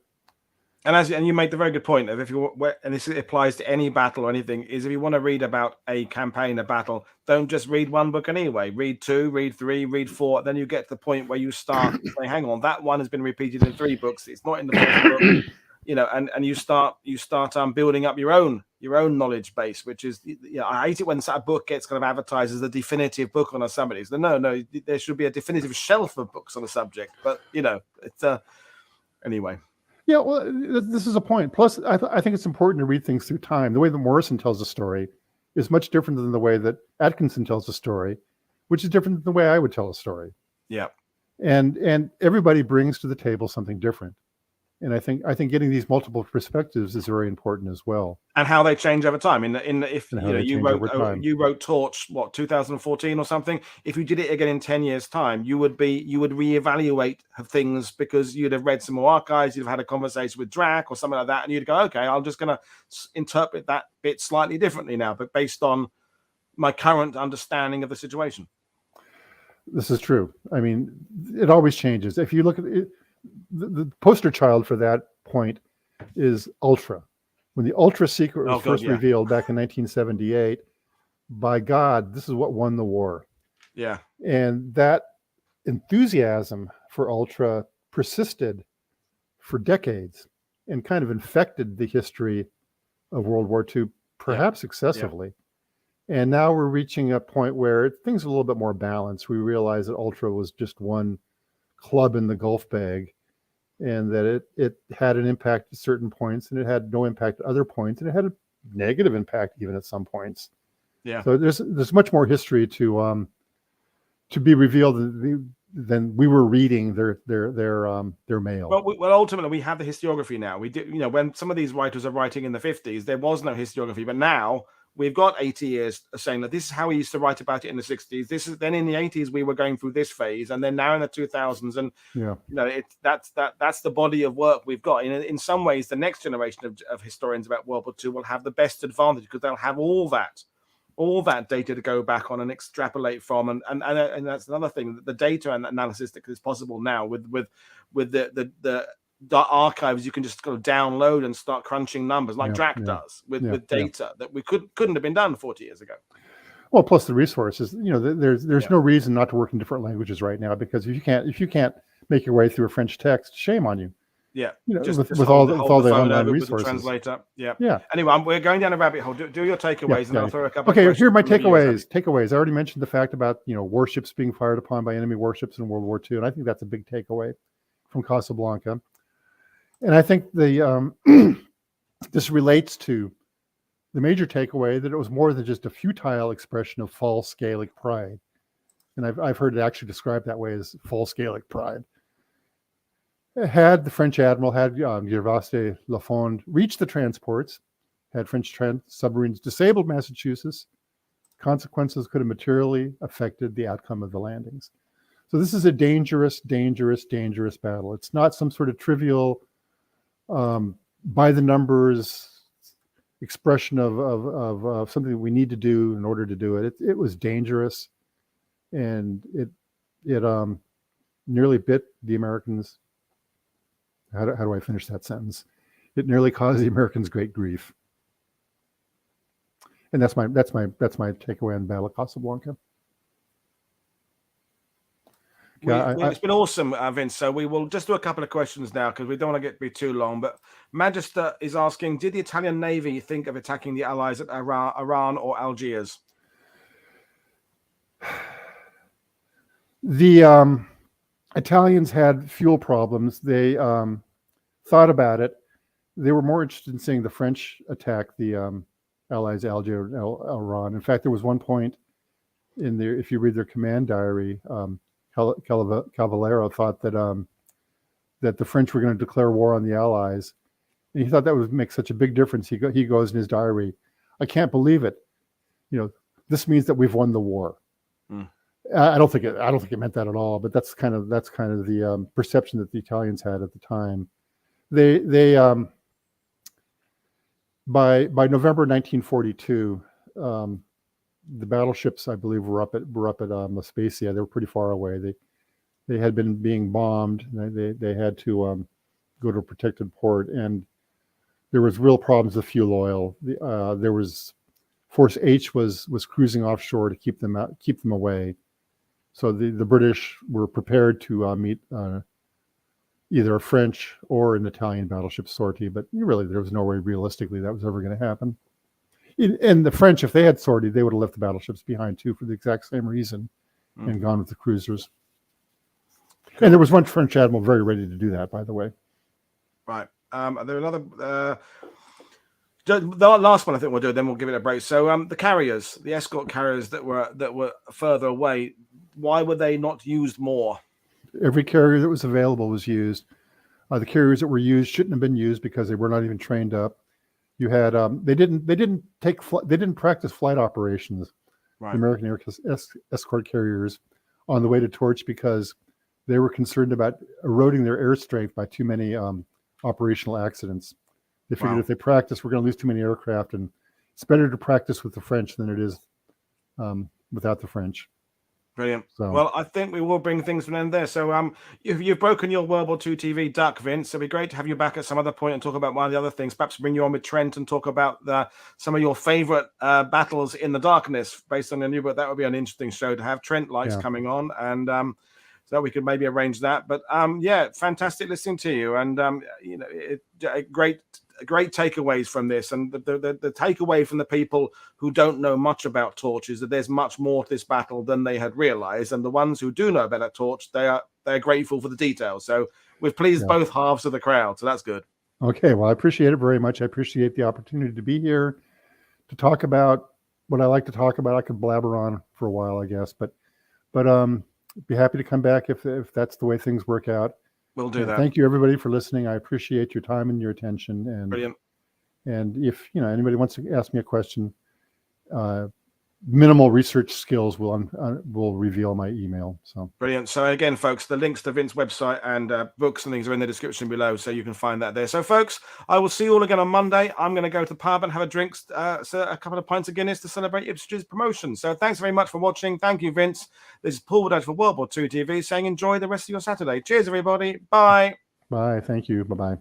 And you make the very good point of, if you, and this applies to any battle or anything, is if you want to read about a campaign, a battle, don't just read one book anyway. Read 2, read 3, read 4. Then you get to the point where you start saying, hang on, that one has been repeated in 3 books. It's not in the 4th book, you know, and you start building up your own knowledge base, which is, you know, I hate it when a book gets kind of advertised as the definitive book on a subject. So no, there should be a definitive shelf of books on a subject. But you know, it's anyway. Yeah, well, this is a point. Plus, I think it's important to read things through time. The way that Morrison tells a story is much different than the way that Atkinson tells a story, which is different than the way I would tell a story. Yeah. And everybody brings to the table something different. And I think getting these multiple perspectives is very important as well. And how they change over time. If you wrote Torch, what, 2014 or something. If you did it again in 10 years' time, you would reevaluate things because you'd have read some more archives, you'd have had a conversation with Drac or something like that, and you'd go, okay, I'm just going to interpret that bit slightly differently now, but based on my current understanding of the situation. This is true. I mean, it always changes. If you look at it, the poster child for that point is Ultra. When the Ultra secret was first revealed back in 1978, by God, this is what won the war. Yeah. And that enthusiasm for Ultra persisted for decades and kind of infected the history of World War II, perhaps excessively. Yeah. And now we're reaching a point where things are a little bit more balanced. We realize that Ultra was just one club in the golf bag, and that it had an impact at certain points and it had no impact at other points, and it had a negative impact even at some points. Yeah. So there's much more history to be revealed than we were reading their mail. Well, ultimately we have the historiography now. We did, when some of these writers are writing in the 50s, there was no historiography, but now we've got 80 years saying that this is how we used to write about it in the 60s. This is then in the 80s we were going through this phase, and then now in the 2000s, and that's the body of work we've got. In some ways, the next generation of historians about World War II will have the best advantage because they'll have all that data to go back on and extrapolate from, and that's another thing, the data and analysis that is possible now with the archives. You can just kind of download and start crunching numbers like Drac does with data that we couldn't have been done 40 years ago. Well, plus the resources, there's no reason not to work in different languages right now, because if you can't make your way through a French text, shame on you. Yeah, with all the online resources. With the translator. Yeah. Yeah. Anyway, we're going down a rabbit hole. Do your takeaways, and I'll throw a couple. Okay, here are my takeaways. I already mentioned the fact about warships being fired upon by enemy warships in World War II, and I think that's a big takeaway from Casablanca. And I think this relates to the major takeaway that it was more than just a futile expression of false Gaelic pride. And I've heard it actually described that way, as false Gaelic pride. Had the French admiral, had Gervais de Lafond reached the transports, had French submarines disabled Massachusetts, consequences could have materially affected the outcome of the landings. So this is a dangerous, dangerous, dangerous battle. It's not some sort of trivial, by the numbers expression of something we need to do in order to do it. It was dangerous, and it nearly bit the Americans. How do I finish that sentence? It nearly caused the Americans great grief. And that's my takeaway on Battle of Casablanca. It's been awesome, Vince. So we will just do a couple of questions now because we don't want to be too long. But Magister is asking, did the Italian Navy think of attacking the Allies at Iran or Algiers? The Italians had fuel problems. They thought about it. They were more interested in seeing the French attack the Allies, Algiers, and Iran. In fact, there was one point in there, if you read their command diary, Cavallero thought that the French were going to declare war on the Allies, and he thought that would make such a big difference. He goes in his diary, I can't believe it. This means that we've won the war. Mm. I don't think it meant that at all, but that's kind of the perception that the Italians had at the time. They by November 1942, the battleships, I believe, were up at La Spezia. They were pretty far away. They had been being bombed. They had to go to a protected port, and there was real problems with fuel oil. There was Force H was cruising offshore to keep them away. So the British were prepared to meet either a French or an Italian battleship sortie, but really there was no way realistically that was ever going to happen. And the French, if they had sortied, they would have left the battleships behind too for the exact same reason and gone with the cruisers. Cool. And there was one French admiral very ready to do that, by the way. Right. There another the last one I think we'll do, then we'll give it a break. So the carriers, the escort carriers that were further away, why were they not used more? Every carrier that was available was used. The carriers that were used shouldn't have been used because they were not even trained up. You had they didn't practice flight operations. Right. The American Air escort carriers on the way to Torch because they were concerned about eroding their air strength by too many operational accidents. They figured if they practice, we're going to lose too many aircraft, and it's better to practice with the French than it is without the French. Brilliant. So, well, I think we will bring things to an end there. So you've broken your World War II TV duck, Vince. It'd be great to have you back at some other point and talk about one of the other things. Perhaps bring you on with Trent and talk about some of your favorite battles in the darkness based on your new book. That would be an interesting show to have. Trent likes coming on, and so we could maybe arrange that. But yeah, fantastic listening to you, and you know, great takeaways from this, and the takeaway from the people who don't know much about Torch is that there's much more to this battle than they had realized, and the ones who do know about that Torch, they're grateful for the details. So we've pleased both halves of the crowd, so that's good. Okay, well, I appreciate it very much. I appreciate the opportunity to be here to talk about what I like to talk about. I could blabber on for a while, I guess, but be happy to come back if that's the way things work out. We'll do that. Thank you, everybody, for listening. I appreciate your time and your attention. And brilliant. And if anybody wants to ask me a question, minimal research skills will reveal my email. So brilliant. So again, folks, the links to Vince's website and books and things are in the description below, so you can find that there. So, folks, I will see you all again on Monday. I'm going to go to the pub and have a drink, a couple of pints of Guinness to celebrate Ipswich's promotion. So, thanks very much for watching. Thank you, Vince. This is Paul Woodard for World War II TV saying enjoy the rest of your Saturday. Cheers, everybody. Bye. Bye. Thank you. Bye-bye.